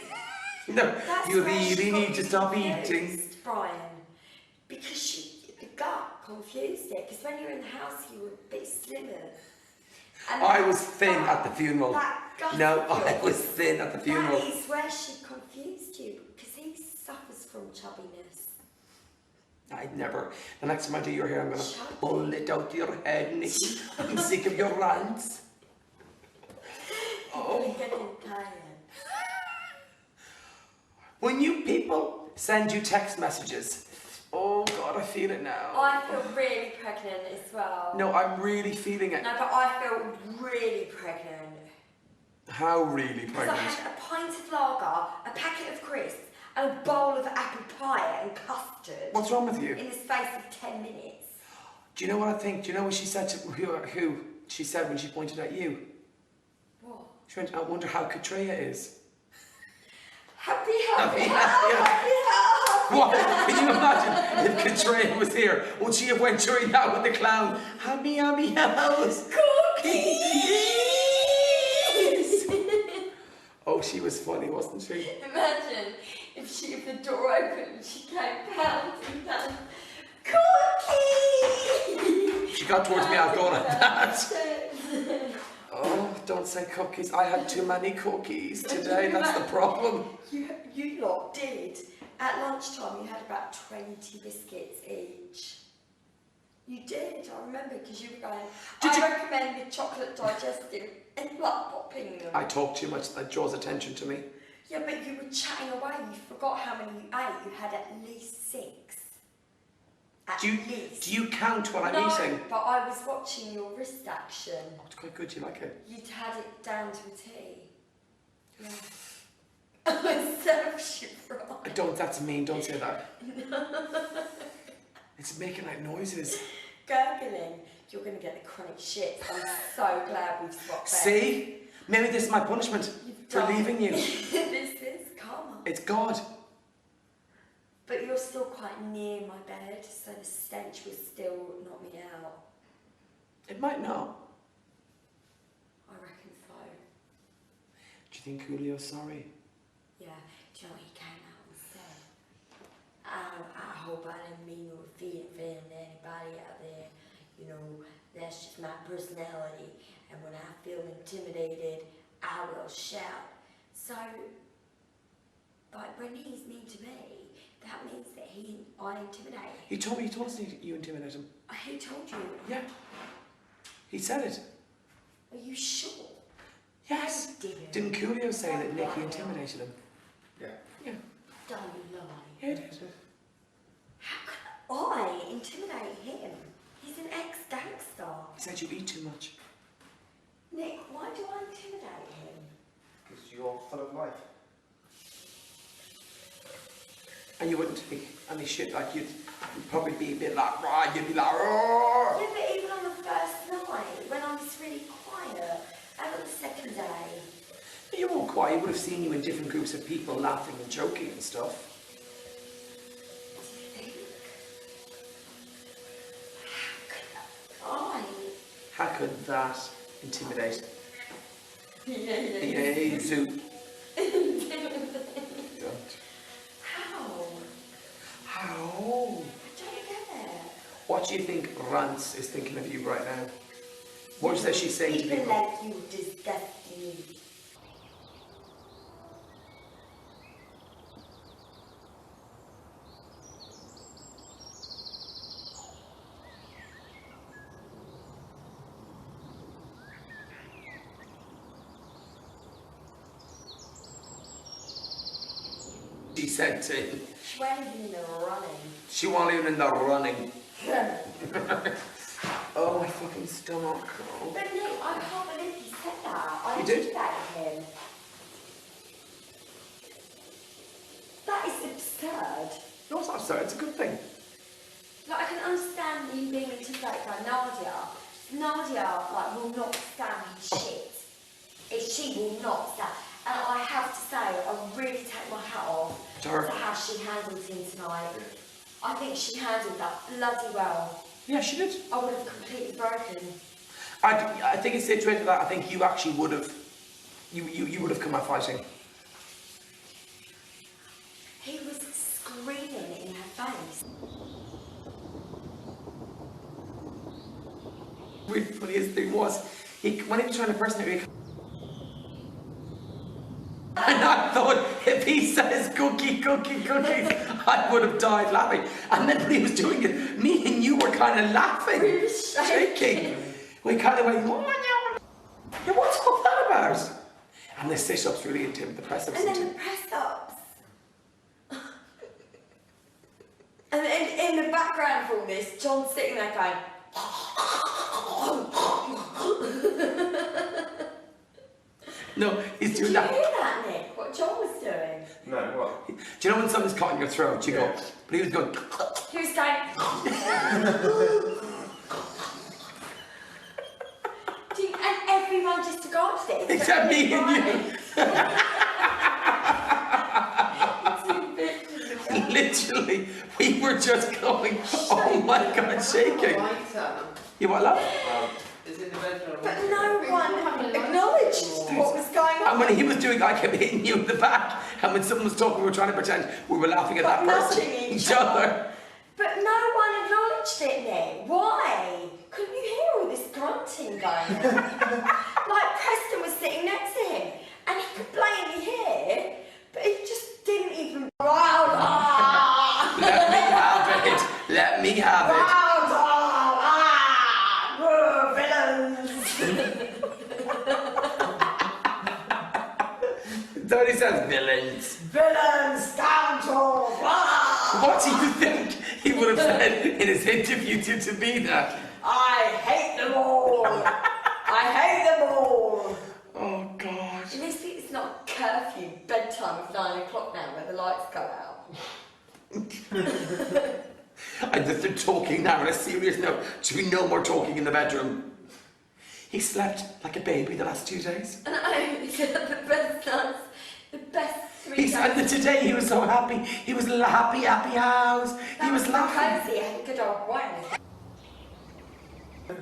No, That's you where she really got need to stop confused, eating. Brian. Because the gut confused it. Because when you were in the house, you were a bit slimmer. And I was thin at the funeral. that gut No, of I yours, was thin at the funeral. That is where she confused you. Because he suffers from chubbiness. I'd never. The next time I do your hair, I'm going to pull it out of your head, Nikki. I'm sick of your rants. Oh. Getting tired. When you people send you text messages, oh God, I feel it now. I feel really pregnant as well. No, I'm really feeling it. No, but I feel really pregnant. How really Because pregnant? I had a pint of lager, a packet of crisps, and a bowl of apple pie and custard. What's wrong with you? In the space of 10 minutes. Do you know what I think? Do you know what she said to who she said when she pointed at you? What? She went, I wonder how Katria is. Happy. What? Can you imagine if Katria was here? Would she have went during that with the clown? Happy house. Cookies! Oh, she was funny, wasn't she? Imagine if the door opened and she came pounding down. Cookies! She got towards me, I'll go like that. Oh, don't say cookies. I had too many cookies today, that's the problem. You lot did. At lunchtime, you had about 20 biscuits each. You did, I remember, because you were going, I recommend the chocolate digestive, and you like popping them. I talk too much, that draws attention to me. Yeah, but you were chatting away, you forgot how many you ate. You had at least 6. Do you count what I'm eating? No, but I was watching your wrist action. Oh, it's quite good, do you like it? You'd had it down to a T. Yeah. I served you right. Don't, that's mean, don't say that. It's making like noises. Gurgling. You're going to get the chronic shit. I'm so glad we've swapped beds. See? Maybe this is my punishment for leaving you. This is karma. It's God. But you're still quite near my bed, so the stench would still knock me out. It might not. I reckon so. Do you think Julio's sorry? Yeah. Do you know what he came out and said? I hope I didn't mean no offending anybody out there. You know, that's just my personality. And when I feel intimidated, I will shout. So, like when he's mean to me, that means that I intimidate him. He told us you intimidate him. Who told you? Yeah. He said it. Are you sure? Yes. Didn't Julio say that Nicky intimidated him? Yeah. Yeah. Don't lie. Yeah, he did. How can I intimidate him? He's an ex-gangster. He said you eat too much. Nick, why do I intimidate him? Because you're full of life. And you wouldn't take any shit, like you'd probably be a bit like, right, you'd be like, roar. Yeah, but even on the first night, when I was really quiet, and on the second day. You weren't quiet, you would have seen you in different groups of people laughing and joking and stuff. How could that intimidate? Yeah, zoo. How? I don't get it. What do you think Rance is thinking of you right now? What is that she's saying to people? Like you disgust me. She said to him. She wasn't even in the running. She wasn't even in the running. Oh, my fucking stomach. Oh. But Nick, I can't believe you said that. I You did? intimidated him. so it's a good thing. Like, I can understand him being intimidated by Nadia. Nadia, like, will not stand his shit. She will not stand. And I have to say, I really take my hat off To her. to how she handled him tonight. I think she handled that bloody well. Yeah, she did. I would have completely broken. I think it's situated that I think you actually would have, you would have come out fighting. He was screaming in her face. Really funniest thing was, when he was trying to impersonate me, and I thought, if he says cookie, cookie, cookies, I would have died laughing. And then when he was doing it, me and you were kind of laughing, shaking. We kind of went, oh, yeah, what's all that about? And the sit-ups really intimidating, the press-ups. And then the press-ups. And then in the background for all this, John's sitting there going... No, he's doing Did that. you hear that, Nick? What John was doing? No, what? Do you know when something's caught in your throat, you go, but he was going... He was going... And everyone just regarded it. Except me and you. Literally, we were just going, oh my God, shaking. You what, love? But no one acknowledged what was going on. And when he was doing, I kept hitting you in the back. And when someone was talking, we were trying to pretend we were laughing at that person. Nudging each other. But no one acknowledged it, Nick. Why? Couldn't you hear all this grunting going on? Like Preston was sitting next to him, and he could plainly hear, but he just didn't even. Let me have it. Let me have it. Tony says villains. Villains, scoundrels. What do you think he would have said in his interview to be that? I hate them all. I hate them all. Oh God. At least it's not curfew bedtime of 9 o'clock now where the lights go out. And if they're talking now on a serious note, should be no more talking in the bedroom. He slept like a baby the last 2 days. And I said the best nights, the best 3 days. And today he was so happy. He was happy house. He was laughing. Cozy, had a good old wine. Had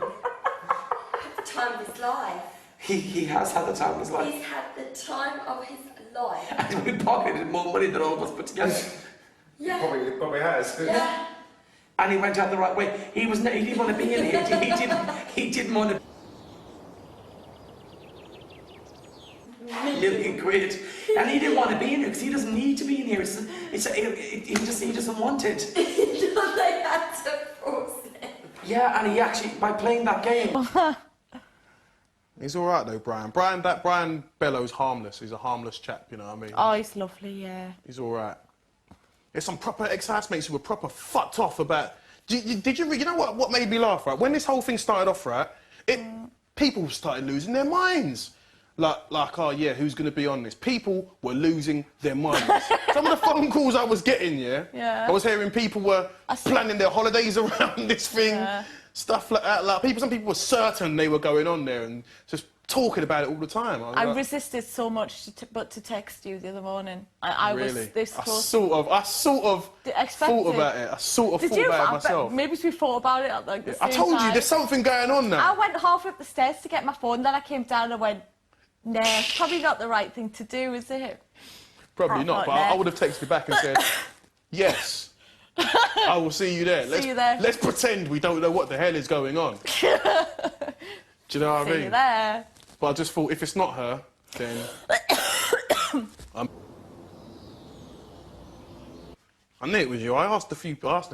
the time of his life. He has had the time of his life. He's had the time of his life. And we pocketed more money than all of us put together. Yeah. Probably has. Yeah. And he went out the right way. He didn't want to be in here. He didn't want to. £1 million. And he didn't want to be in here because he doesn't need to be in here. He doesn't want it. No, they had to force it. Yeah, and he actually, by playing that game. He's all right though, Brian. Brian Bellows harmless. He's a harmless chap, you know what I mean? Oh, he's lovely, yeah. He's all right. There's some proper ex-housemates who were proper fucked off about... Did you know what made me laugh, right? When this whole thing started off, right, people started losing their minds. Like, oh yeah, who's going to be on this? People were losing their minds. Some of the phone calls I was getting, yeah. I was hearing people were planning their holidays around this thing, stuff like that. Like some people were certain they were going on there and just talking about it all the time. I resisted so much to text you the other morning. I really? was this close. I sort of thought about it. I sort of thought about it myself. Maybe we thought about it at like the same I told you, there's something going on now. I went half up the stairs to get my phone, then I came down and went, nah, it's probably not the right thing to do, is it? Probably not, but I would have texted back and said, yes, I will see you there. Let's pretend we don't know what the hell is going on. Do you know what I mean? See you there. But I just thought, if it's not her, then... I knew it was you. I asked a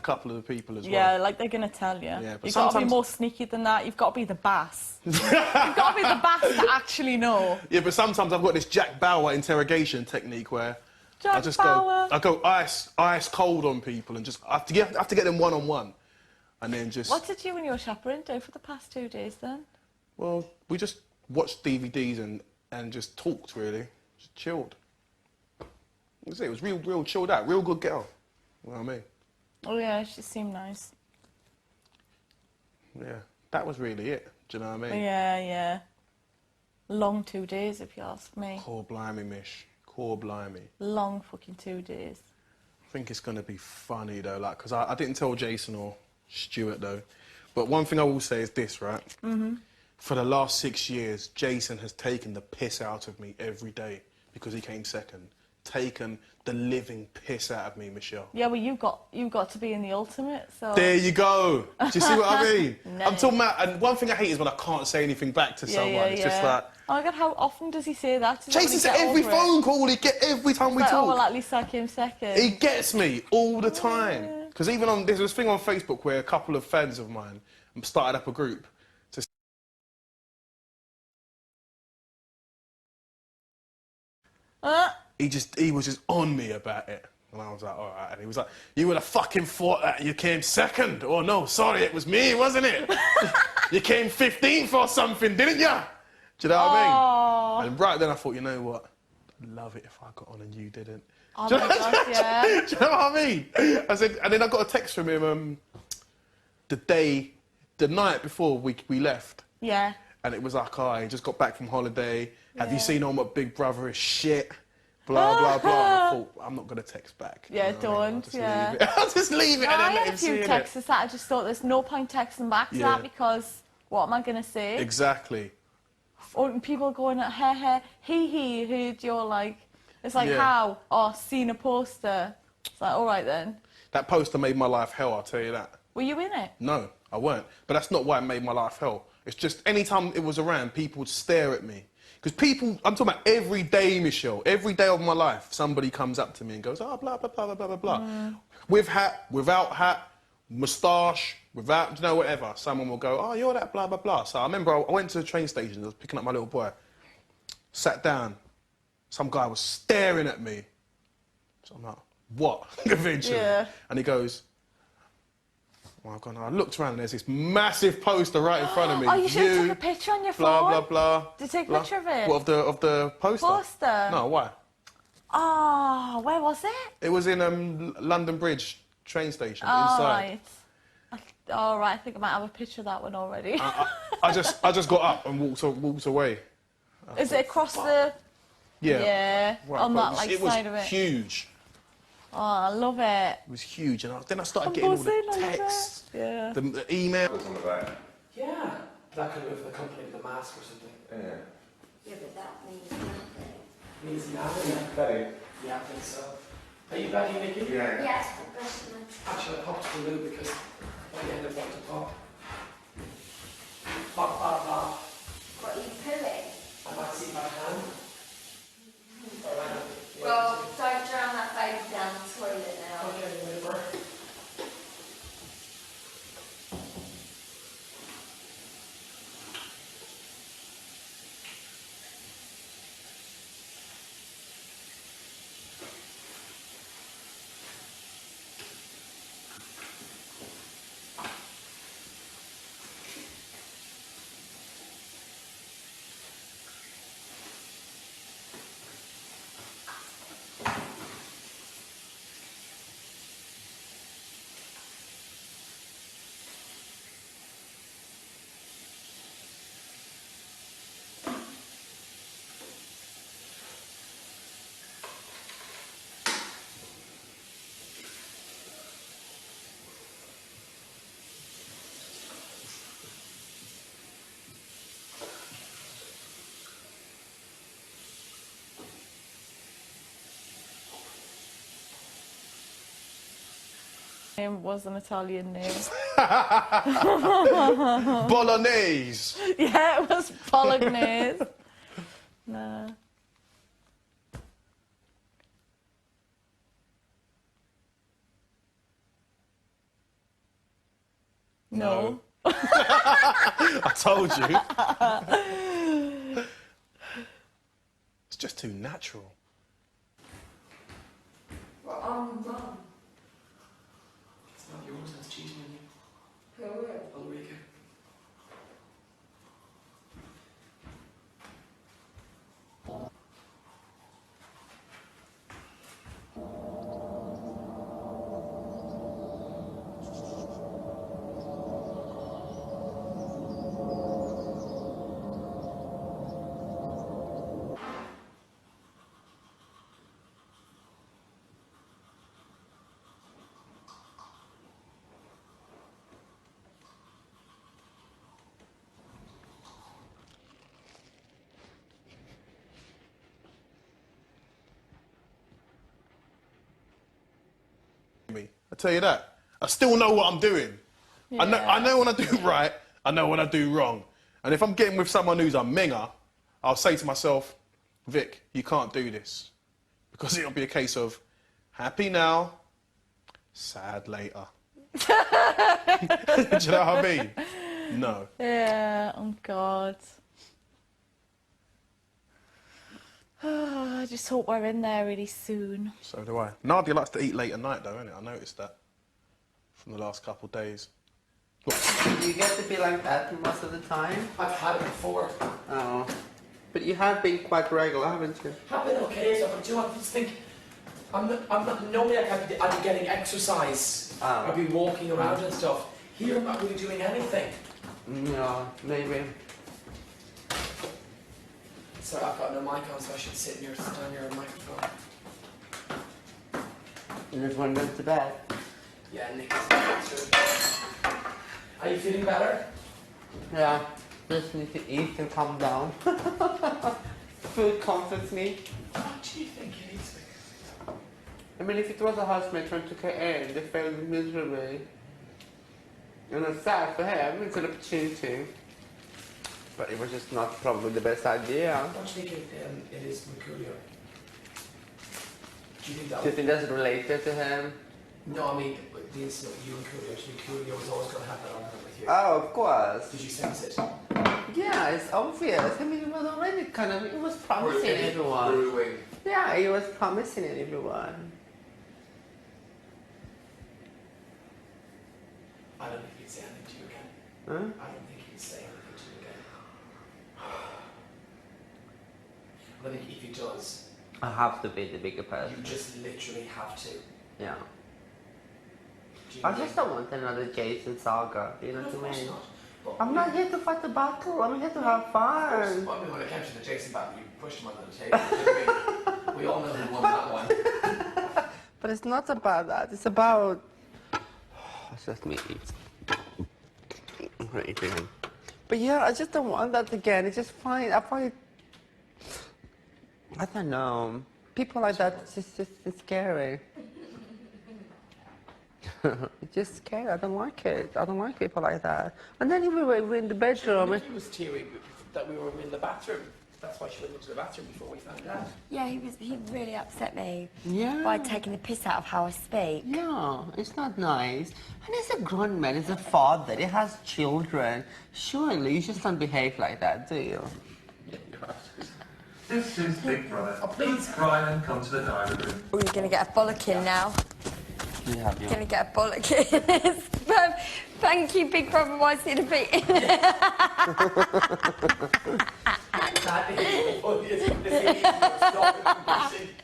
couple of the people as well. Yeah, like they're going to tell you. Yeah, but you've got to be more sneaky than that. You've got to be the bass. You've got to be the bass to actually know. Yeah, but sometimes I've got this Jack Bauer interrogation technique where I just Bauer. go ice cold on people and just I have to get them one-on-one, and then just. What did you and your chaperone do for the past 2 days then? Well, we just watched DVDs and just talked really, just chilled. It was real chilled out, real good girl. You know what I mean? Oh yeah, she seemed nice. Yeah, that was really it. Do you know what I mean? Yeah, yeah. Long 2 days, if you ask me. Core blimey, Mish. Core blimey. Long fucking 2 days. I think it's going to be funny, though, like, because I didn't tell Jason or Stuart, though. But one thing I will say is this, right? Mm-hmm. For the last 6 years, Jason has taken the piss out of me every day because he came second. Taken the living piss out of me, Michelle. Yeah, well, you got to be in the ultimate, so... There you go. Do you see what I mean? No. I'm talking about... And one thing I hate is when I can't say anything back to someone. It's just like... Oh my God, how often does he say that? Does Jason said every phone call, he get every time we like, talk. Oh, well, at least I came second. He gets me all the time. Because even on... There's this thing on Facebook where a couple of fans of mine started up a group to... He was just on me about it. And I was like, all right. And he was like, you would have fucking thought that you came second. Oh, no, sorry, it was me, wasn't it? You came 15th or something, didn't you? Do you know what I mean? And right then I thought, you know what? I'd love it if I got on and you didn't. Oh my God, yeah. Do you know what I mean? I said, and then I got a text from him the night before we left. Yeah. And it was like, oh, he just got back from holiday. Have you seen on what Big Brother is shit? Blah, blah, blah. And I thought, I'm not going to text back. Yeah, you know what I mean? don't, I'll just leave it and I then let had him a see few it. texts that I just thought there's no point texting back to that because what am I going to say? Exactly. Or people going, he heard you're like, it's like, how? Oh, seen a poster. It's like, all right then. That poster made my life hell, I'll tell you that. Were you in it? No, I weren't. But that's not why it made my life hell. It's just any time it was around, people would stare at me. Because people, I'm talking about every day, Michelle, every day of my life, somebody comes up to me and goes, oh, blah, blah, blah, blah, blah, blah, blah. With hat, without hat, moustache, without, you know, whatever. Someone will go, oh, you're that, blah, blah, blah. So I remember I went to the train station, I was picking up my little boy, sat down, some guy was staring at me. So I'm like, what? Eventually. Yeah. And he goes, oh my God, I looked around and there's this massive poster right in front of me. Oh, you should have took a picture on your blah, phone. blah, blah. Did you take a blah. picture of it? What, of the poster? Poster? No, why? Oh, where was it? It was in London Bridge train station, Oh, inside. right. All right, I think I might have a picture of that one already. I just got up and walked away. Is it across the... Yeah. Yeah, Right, on but that like it was side of it. huge. Oh, I love it. It was huge, and then I started I'm getting all buzzing, the I love it. texts, Yeah. the emails. Yeah. That could have accompanied the mask or something. Yeah. Yeah, but that means nothing. Means nothing. Betty. Yeah, I think so. Are you ready, Nikki? Yeah. Yes, professional. Actually, I popped the loo because I ended up to pop. Pop, pop, pop. What are you pulling? I might see if I can. Well, don't drown that baby down the toilet now. Okay, whatever. Name was an Italian name. Bolognese. Yeah, it was Bolognese. No. No. I told you. It's just too natural. Well, I'm wrong. It's not yours, that's cheating on you. Who will? Ulrika. tell you that. I still know what I'm doing. Yeah. I know when I do right, I know when I do wrong. And if I'm getting with someone who's a minger, I'll say to myself, Vic, you can't do this. Because it'll be a case of happy now, sad later. Do you know what I mean? No. Yeah, oh God. I just hope we're in there really soon. So do I. Nadia likes to eat late at night though, innit? I noticed that from the last couple of days. You get to be like that most of the time? I've had it before. Oh. But you have been quite regular, haven't you? I've been okay, so, but do you know what I just think? I'm not normally I'd be getting exercise. I'd be walking around and stuff. Here I'm not really doing anything. No, maybe. So I've got no mic on, so I should sit near a microphone. You just want to go to bed? Yeah, Nick is in the bathroom. Are you feeling better? Yeah. Just need to eat and calm down. Food comforts me. What do you think it is? I mean, if it was a housemate trying to get in, they failed miserably. And it's sad for him, it's an opportunity. But it was just not probably the best idea. What do you think it is from Coolio? Do you think that? Do you think that's related to him? No, I mean, the incident with you and Coolio, do you think Coolio was always going to have that argument with you? Oh, of course. Did you sense it? Yeah, it's obvious. I mean, it was already kind of, it was promising everyone. Brewing. Yeah, it was promising everyone. I don't think he'd say anything to you again. Huh? I don't think he'd say anything to you again. I think if he does, I have to be the bigger person. you just literally have to. Yeah. Do you I think- just don't want another Jason saga, you know No, of what I course mean? not. But I'm not here to fight the battle, I'm here to have Of course. fun. Well, I mean, when it came to the Jason battle, you pushed him under the table. Didn't we? We all know who won that one. But it's not about that, it's about... It's just me eat. I'm gonna eat again. But yeah, I just don't want that again, it's just fine, I find it... I don't know. People like that, it's scary. It's just scary, I don't like it. I don't like people like that. And then we were in the bedroom. He was teary that we were in the bathroom. That's why she went into the bathroom before we found out. Yeah, he really upset me Yeah. by taking the piss out of how I speak. Yeah, it's not nice. And he's a grown man, he's a father, he has children. Surely you just don't behave like that, do you? This is Big Brother. Oh, please. Brian, come to the dining room. Oh, you're going to get a bollocking now. You have You're going to get a bollocking. Thank you, Big Brother Wisely to be in.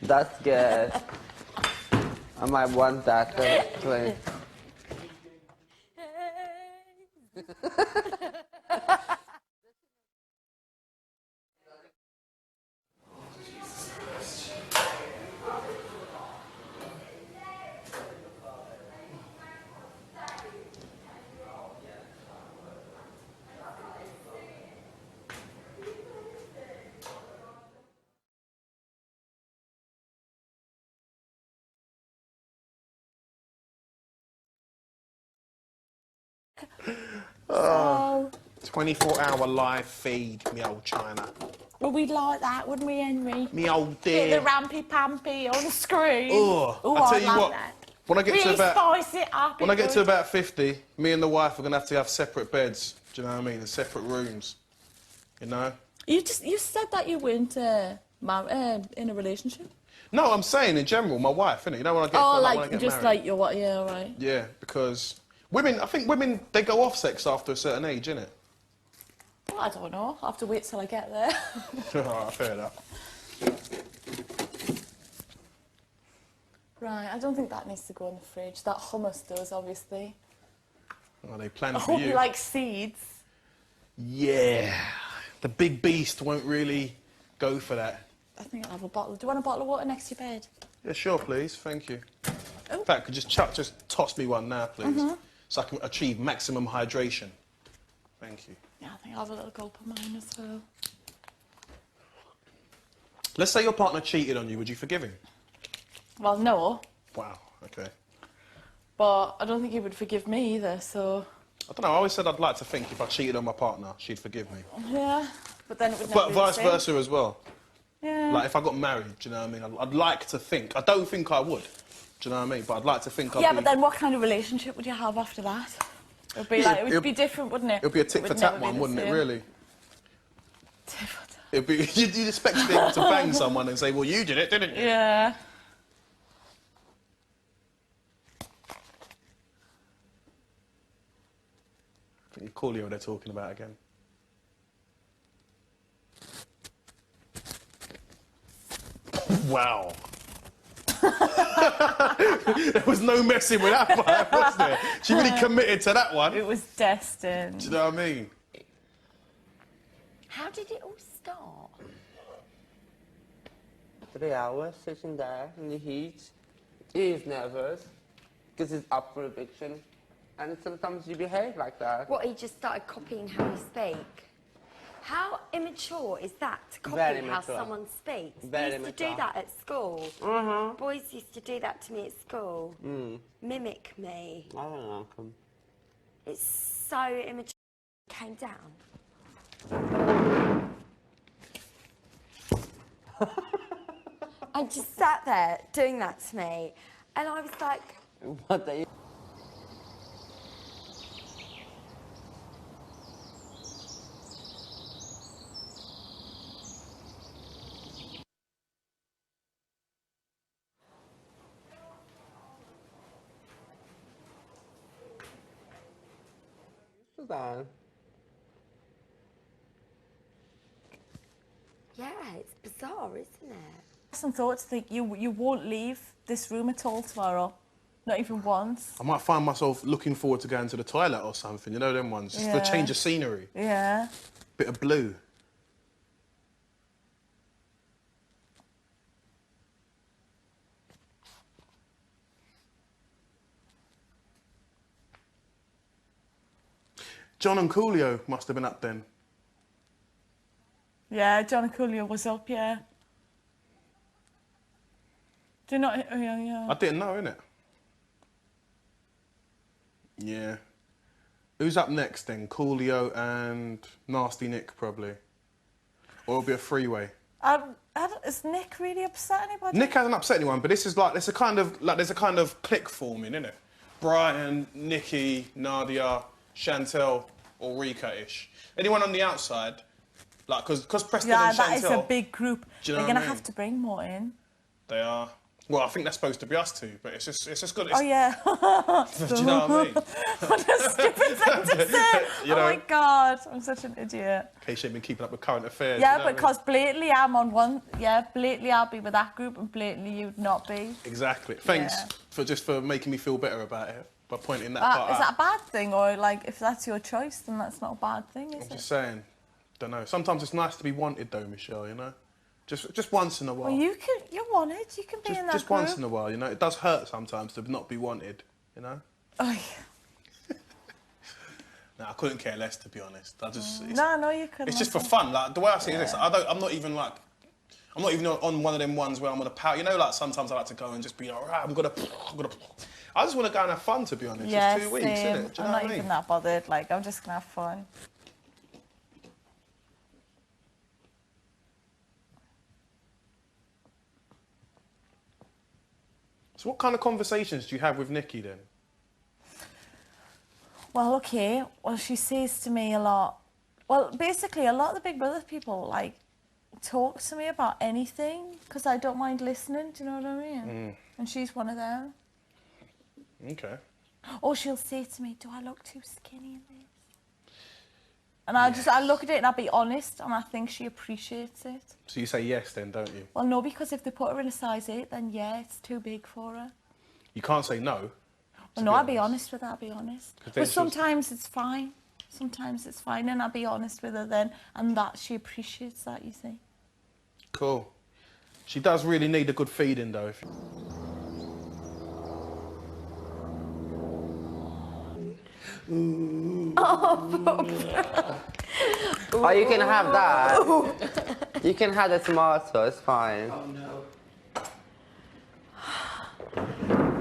That's good. I might want that actually. So, 24-hour live feed, me old China. well, we'd like that, wouldn't we, Henry? Me old Bit dear. of the rampy-pampy on the screen. Ugh. Ooh, I tell I'd you like what, that. when I get Really to about spice it up. when I get to good. about 50, me and the wife are gonna have to have separate beds. Do you know what I mean? And separate rooms. You know? You said that you weren't in a relationship. No, I'm saying in general, my wife, innit? You know when I get Oh, when I like get just married. like your what? Yeah, right. Yeah, because women, I think women, they go off sex after a certain age, innit? Well, I don't know. I'll have to wait till I get there. Alright, fair enough. Right, I don't think that needs to go in the fridge. That hummus does, obviously. Well, they plan I for hope you. you like seeds. Yeah, the big beast won't really go for that. I think I'll have a bottle. Do you want a bottle of water next to your bed? Yeah, sure, please. Thank you. Oh. In fact, could just toss me one now, please, so I can achieve maximum hydration. Thank you. Yeah, I think I'll have a little gulp of mine as well. Let's say your partner cheated on you. Would you forgive him? Well, no. Wow. Okay. But I don't think he would forgive me either, so... I don't know, I always said I'd like to think if I cheated on my partner, she'd forgive me. Yeah, but then it would never But be the vice same. versa as well. Yeah. Like, if I got married, do you know what I mean? I'd like to think. I don't think I would. Do you know what I mean? But I'd like to think I'd Yeah, be... but then what kind of relationship would you have after that? It would be like, it would be different, wouldn't it? It would be a tit-for-tat one, wouldn't it, really? It'd be... You'd expect to be able to bang someone and say, well, you did it, didn't you? Yeah. I think Coolio they're talking about again. Wow. There was no messing with that vibe, was there? She really committed to that one. It was destined. Do you know what I mean? How did it all start? 3 hours sitting there in the heat. He's nervous because he's up for eviction. And sometimes you behave like that. What, he just started copying how you speak? How immature is that, to copy Very how immature. someone speaks? Very We used to do immature. that at school. Mm-hmm. Boys used to do that to me at school. Mm. Mimic me. I don't like him. It's so immature. Came down. And just sat there doing that to me. And I was like... What are you... Suzanne. Yeah, it's bizarre, isn't it? Some thought to think you won't leave this room at all tomorrow. Not even once. I might find myself looking forward to going to the toilet or something, you know them ones? Just for a Yeah. change of scenery. Yeah. Bit of blue. John and Coolio must have been up then. Yeah, John Coolio was up, yeah. Do you not... Oh, yeah, yeah. I didn't know, innit? Yeah. Who's up next then? Coolio and Nasty Nick, probably. Or it'll be a three-way. Is Nick really upset anybody? Nick hasn't upset anyone, but this is like, there's a kind of clique forming, innit? Brian, Nikki, Nadia, Chantel, Ulrika-ish. Anyone on the outside, like, because Preston Yeah, and that Chantel... is a big group. Do you know They're what going I to mean? have to bring more in. They are. Well, I think that's supposed to be us two, but it's just good. It's, Oh, yeah. Do you know what I mean? What a stupid thing to say. You Oh, know? my God. I'm such an idiot. In case you ain't been keeping up with current affairs. Yeah, you know what I mean? because blatantly I'm on one... Yeah, blatantly I'll be with that group and blatantly you'd not be. Exactly. Thanks Yeah. for making me feel better about it by pointing that part Is out. that a bad thing? Or, like, if that's your choice, then that's not a bad thing, is I'm it? just saying. Don't know. Sometimes it's nice to be wanted, though, Michelle. You know, just once in a while. Well, you're wanted. You can be in that just group. once in a while. You know, it does hurt sometimes to not be wanted. You know. Oh, yeah. No, I couldn't care less, to be honest. I just. No, you couldn't. It's just for fun. Like the way I see it is this. I'm not even on one of them ones where I'm gonna pout. You know, like sometimes I like to go and just be like, right, I'm gonna. I just want to go and have fun, to be honest. Yeah, it's 2 weeks, same. isn't it? Do you I'm know not what I even mean? that bothered. Like, I'm just gonna have fun. So what kind of conversations do you have with Nikki then? Well, okay. Well, she says to me a lot. Well, basically, a lot of the Big Brother people, like, talk to me about anything because I don't mind listening. Do you know what I mean? And she's one of them. Okay. Or she'll say to me, do I look too skinny in this? And I look at it and I'll be honest, and I think she appreciates it. So you say yes then, don't you? Well, no, because if they put her in a size 8, then yeah, it's too big for her. You can't say no. Well, no, I'll be honest with her, I'll be honest. 'Cause then But sometimes it's fine. Sometimes it's fine, and I'll be honest with her then, and that she appreciates that, you see. Cool. She does really need a good feeding, though. Oh, you can have that. You can have the tomato, it's fine. Oh no.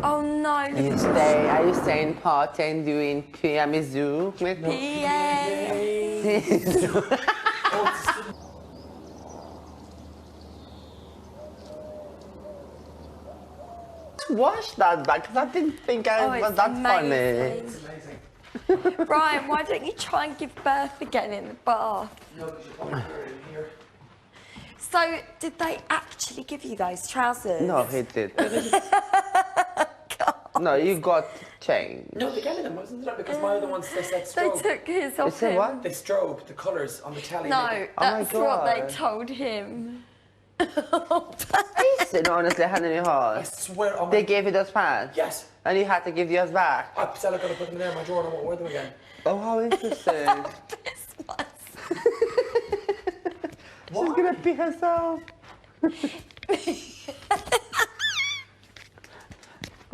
Oh no. Are you staying party and doing tiramisu with me? Watch that back because I didn't think I was that funny. Brian, why don't you try and give birth again in the bath? No, because you're probably in here. So, did they actually give you those trousers? No, he didn't. No, you got changed. No, they gave me them, wasn't it? Because my other ones, they said They strobe. took his off said him. what? They strobe the colours on the telly. No, Oh my that's what they God. told him. Listen, honestly, hand in your I heart. swear on my... They gave you those pants? Yes. And you had to give yours back? I said I gotta put them there in my drawer and I won't wear them again. Oh, how interesting. She's gonna pee herself.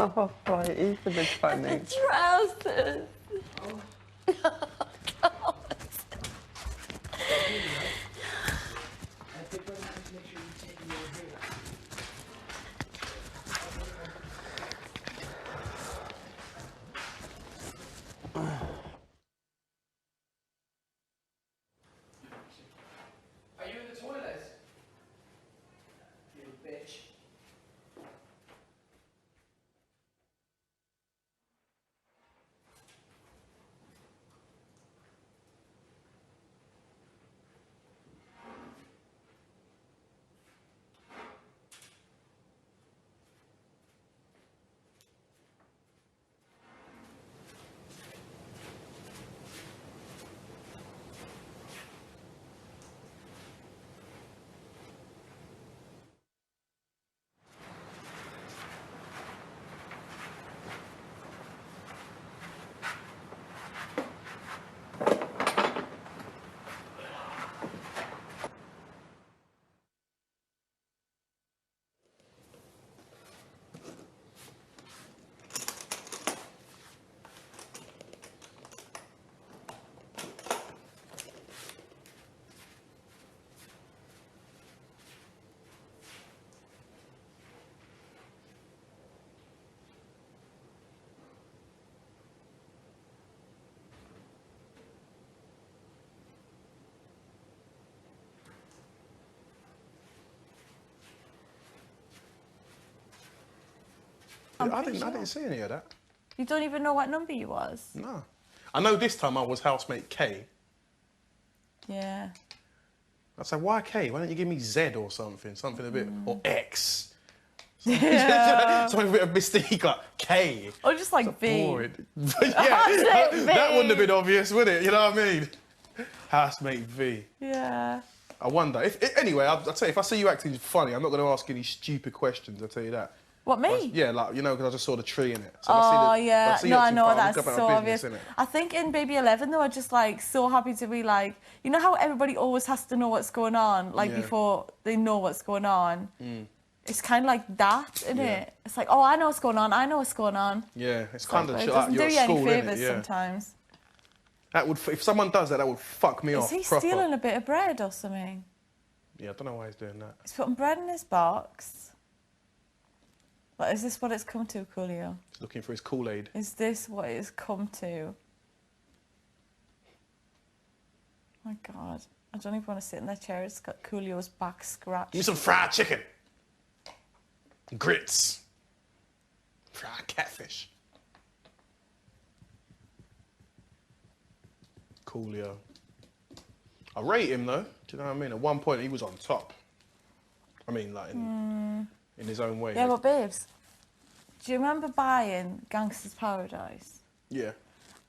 Oh boy, it's a bit funny. Trousers. Are you in the toilet? You bitch. I didn't see any of that. You don't even know what number you was? No. I know this time I was housemate K. Yeah. I said, why K? Why don't you give me Z or something? Something a bit... Or X. Yeah. Something a bit of mystique, like K. Or just like V. Boring. Yeah, that wouldn't have been obvious, would it? You know what I mean? Housemate V. Yeah. I wonder. Anyway, I'll tell you, if I see you acting funny, I'm not going to ask any stupid questions, I'll tell you that. What, me? Yeah, like, you know, because I just saw the tree in it. So Oh, yeah. if I see you No, I acting know, funny, that's I'll go about so my obvious. business, innit? I think in Baby 11, they were just, like, so happy to be, like... You know how everybody always has to know what's going on, like, Yeah. before they know what's going on? It's kind of like that, isn't it? It's like, oh, I know what's going on, I know what's going on. Yeah, it's kind of It like doesn't you're do at you any school, favours innit? Yeah. sometimes. That would, if someone does that, that would fuck me Is off. he proper. stealing a bit of bread or something? Yeah, I don't know why he's doing that. He's putting bread in his box. But is this what it's come to, Coolio? He's looking for his Kool-Aid. Is this what it's come to? My God. I don't even want to sit in that chair. It's got Coolio's back scratched. Give me some fried chicken. Grits. Fried catfish. Coolio. I rate him though. Do you know what I mean? At one point he was on top. I mean, like in his own way. Yeah, but babes, do you remember buying Gangster's Paradise? Yeah.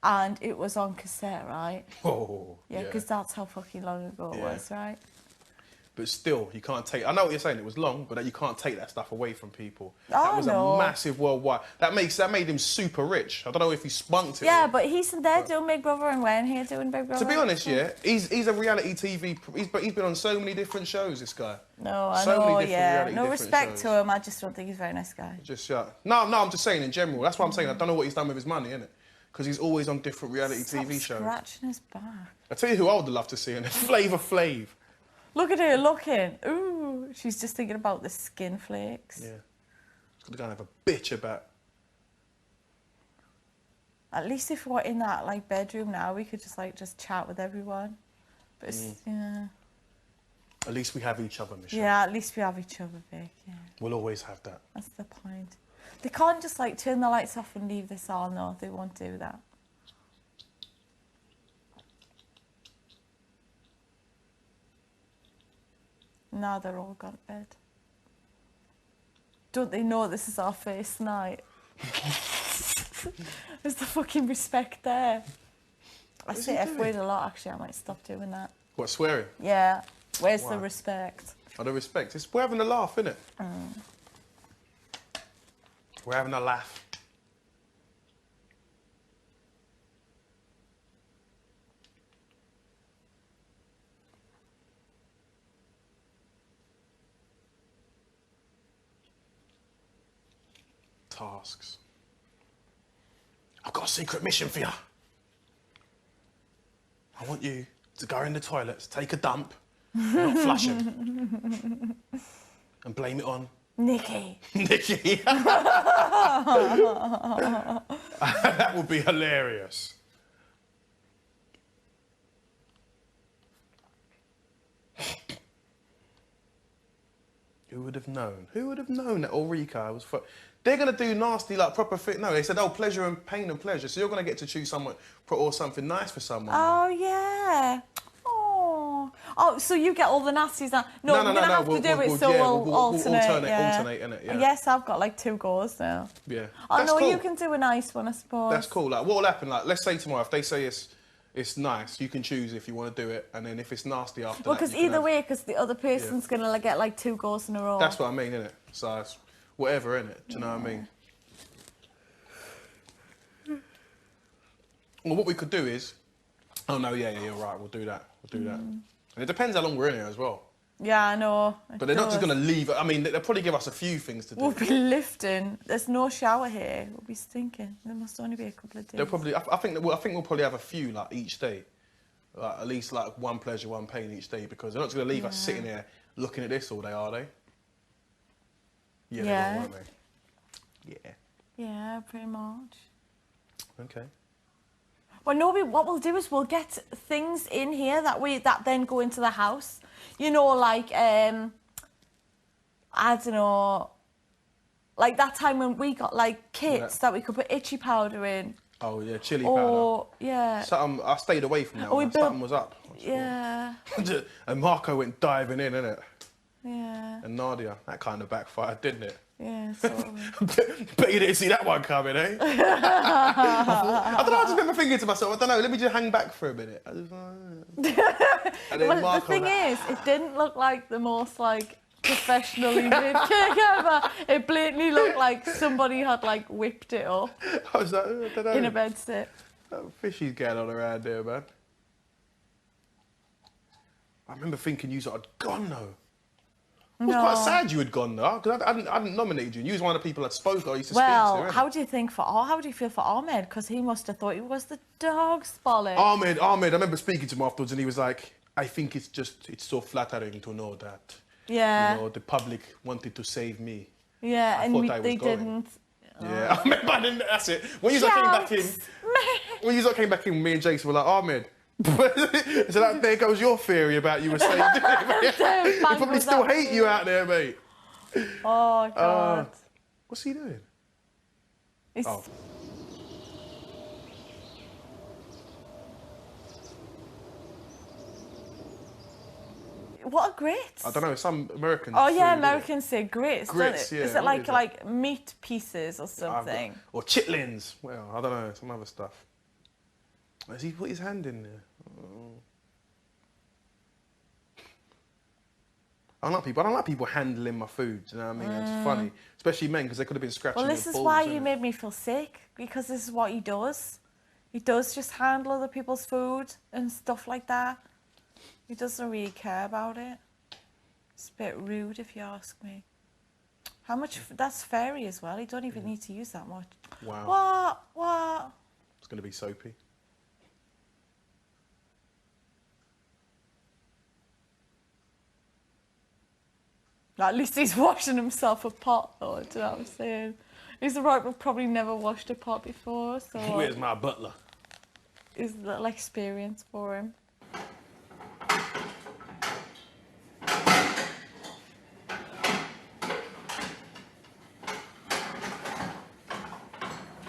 And it was on cassette, right? Oh. Yeah, because that's how fucking long ago it was, right? But still, you can't take... I know what you're saying, it was long, but you can't take that stuff away from people. Oh, that was no. a massive worldwide... That made him super rich. I don't know if he spunked it. Yeah, but he's there doing Big Brother and when here doing Big Brother. To be honest, yeah, he's a reality TV... He's been on so many different shows, this guy. No, I So many know, different yeah. reality No different respect shows. to him, I just don't think he's a very nice guy. Just, no, I'm just saying in general. That's what I'm saying. I don't know what he's done with his money, innit? Because he's always on different reality TV shows. Scratching his back. I tell you who I would love to see in it. Flavor Flav. Look at her looking. Ooh, she's just thinking about the skin flakes. Yeah. She's gonna go and have a bitch about At least if we're in that like bedroom now, we could just chat with everyone. But it's, yeah. At least we have each other, Michelle. Yeah, at least we have each other, Vic. Yeah. We'll always have that. That's the point. They can't just like turn the lights off and leave this on. No, they won't do that. Now they're all gone to bed. Don't they know this is our first night? There's the fucking respect there. I say F word a lot, actually. I might stop doing that. What, swearing? Yeah. Where's Wow. the respect? Oh, the respect. We're having a laugh, innit? We're having a laugh. Tasks. I've got a secret mission for you. I want you to go in the toilets, take a dump, and not flush it, and blame it on Nikki. Nikki. That would be hilarious. Who would have known? Who would have known that Ulrika was... They're going to do nasty, like, proper fit. No, they said, oh, pleasure and pain and pleasure. So you're going to get to choose someone or something nice for someone. Oh, yeah. Oh, so you get all the nasties now. No, we're going to have to do it, so we'll alternate. Alternate, innit? Yeah. Yes, I've got like 2 goals now. Yeah. Oh, That's no, cool. you can do a nice one, I suppose. That's cool. Like, what will happen? Like, let's say tomorrow, if they say it's nice, you can choose if you want to do it, and then if it's nasty after Well, that... because either way, because the other person's going to get like 2 goals in a row. That's what I mean, innit? So it's whatever, innit? Do you know what I mean? Well, what we could do is... Oh, no, yeah, you're right. We'll do that. We'll do that. And it depends how long we're in here as well. Yeah, I know. But they're not just going to leave... I mean, they'll probably give us a few things to do. We'll be lifting. There's no shower here. We'll be stinking. There must only be a couple of days. They'll probably... I think we'll probably have a few, like, each day. Like, at least, like, 1 pleasure, 1 pain each day, because they're not just going to leave us sitting there looking at this all day, are they? Yeah, they will, won't they? Yeah. Yeah, pretty much. Okay. Well, no, what we'll do is we'll get things in here that then go into the house. You know, like, I don't know, like that time when we got, like, kits that we could put itchy powder in. Oh, yeah, chili Or, powder. yeah. Something, I stayed away from that one. Something was up. Yeah. And Marco went diving in, innit? Yeah. And Nadia, that kind of backfired, didn't it? Yeah, sort of. Bet you didn't see that one coming, eh? I don't know, I just remember thinking to myself, I don't know, let me just hang back for a minute. And then Well, Marco the thing is, it didn't look like the most, like, professionally made cake ever. It blatantly looked like somebody had, like, whipped it up. I was like, I don't know. In a bedsit. That fishy's getting on around there, man. I remember thinking you had gone, though. I was quite sad you had gone, though, because I hadn't nominated you. And you was one of the people that spoke I used to speak to. Well, how do you feel for Ahmed? Because he must have thought he was the dog's bollock. Ahmed, I remember speaking to him afterwards, and he was like, I think it's so flattering to know that, yeah, you know, the public wanted to save me. Yeah, and they didn't. Yeah, I remember, that's it. When you came back in, me and Jason were like, Ahmed. So there goes your theory about you were saved. They probably still hate you out there, mate. Oh, God. What's he doing? Oh. What are grits? I don't know, some American Oh, yeah, food, Americans say grits, Grits, don't yeah. Is it What is like meat pieces or something? Or chitlins. Well, I don't know, some other stuff. Has he put his hand in there? Oh. I don't like people handling my food, you know what I mean? It's funny, especially men, because they could have been scratching Well, their this is balls, why innit? you made me feel sick, because this is what he does. He does just handle other people's food and stuff like that. He doesn't really care about it. It's a bit rude, if you ask me. How much? That's fairy as well. You don't even need to use that much. Wow. What? It's going to be soapy. At least he's washing himself a pot, though. Do you know what I'm saying? He's the right, but probably never washed a pot before, so Where's my butler? it's a little experience for him.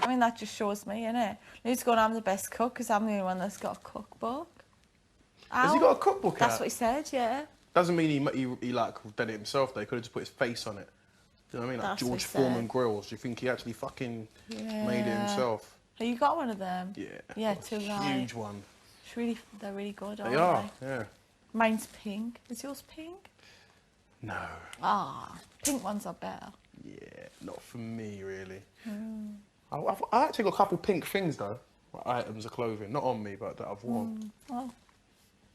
I mean, that just shows me, innit? He's going, I'm the best cook because I'm the only one that's got a cookbook. Has he got a cookbook That's out? what he said, yeah. Doesn't mean he like done it himself though. He could have just put his face on it. Do you know what I mean? Like That's what George he Foreman said. grills. Do you think he actually fucking made it Yeah. himself? Have you got one of them? Yeah. Yeah, too right. Huge one. It's really, they're really good, aren't They are. Yeah. Mine's pink. Is yours pink? No. Ah, pink ones are better. Yeah. Not for me really. Mm. I actually got a couple pink things though. Like items of clothing, not on me, but that I've worn. Well,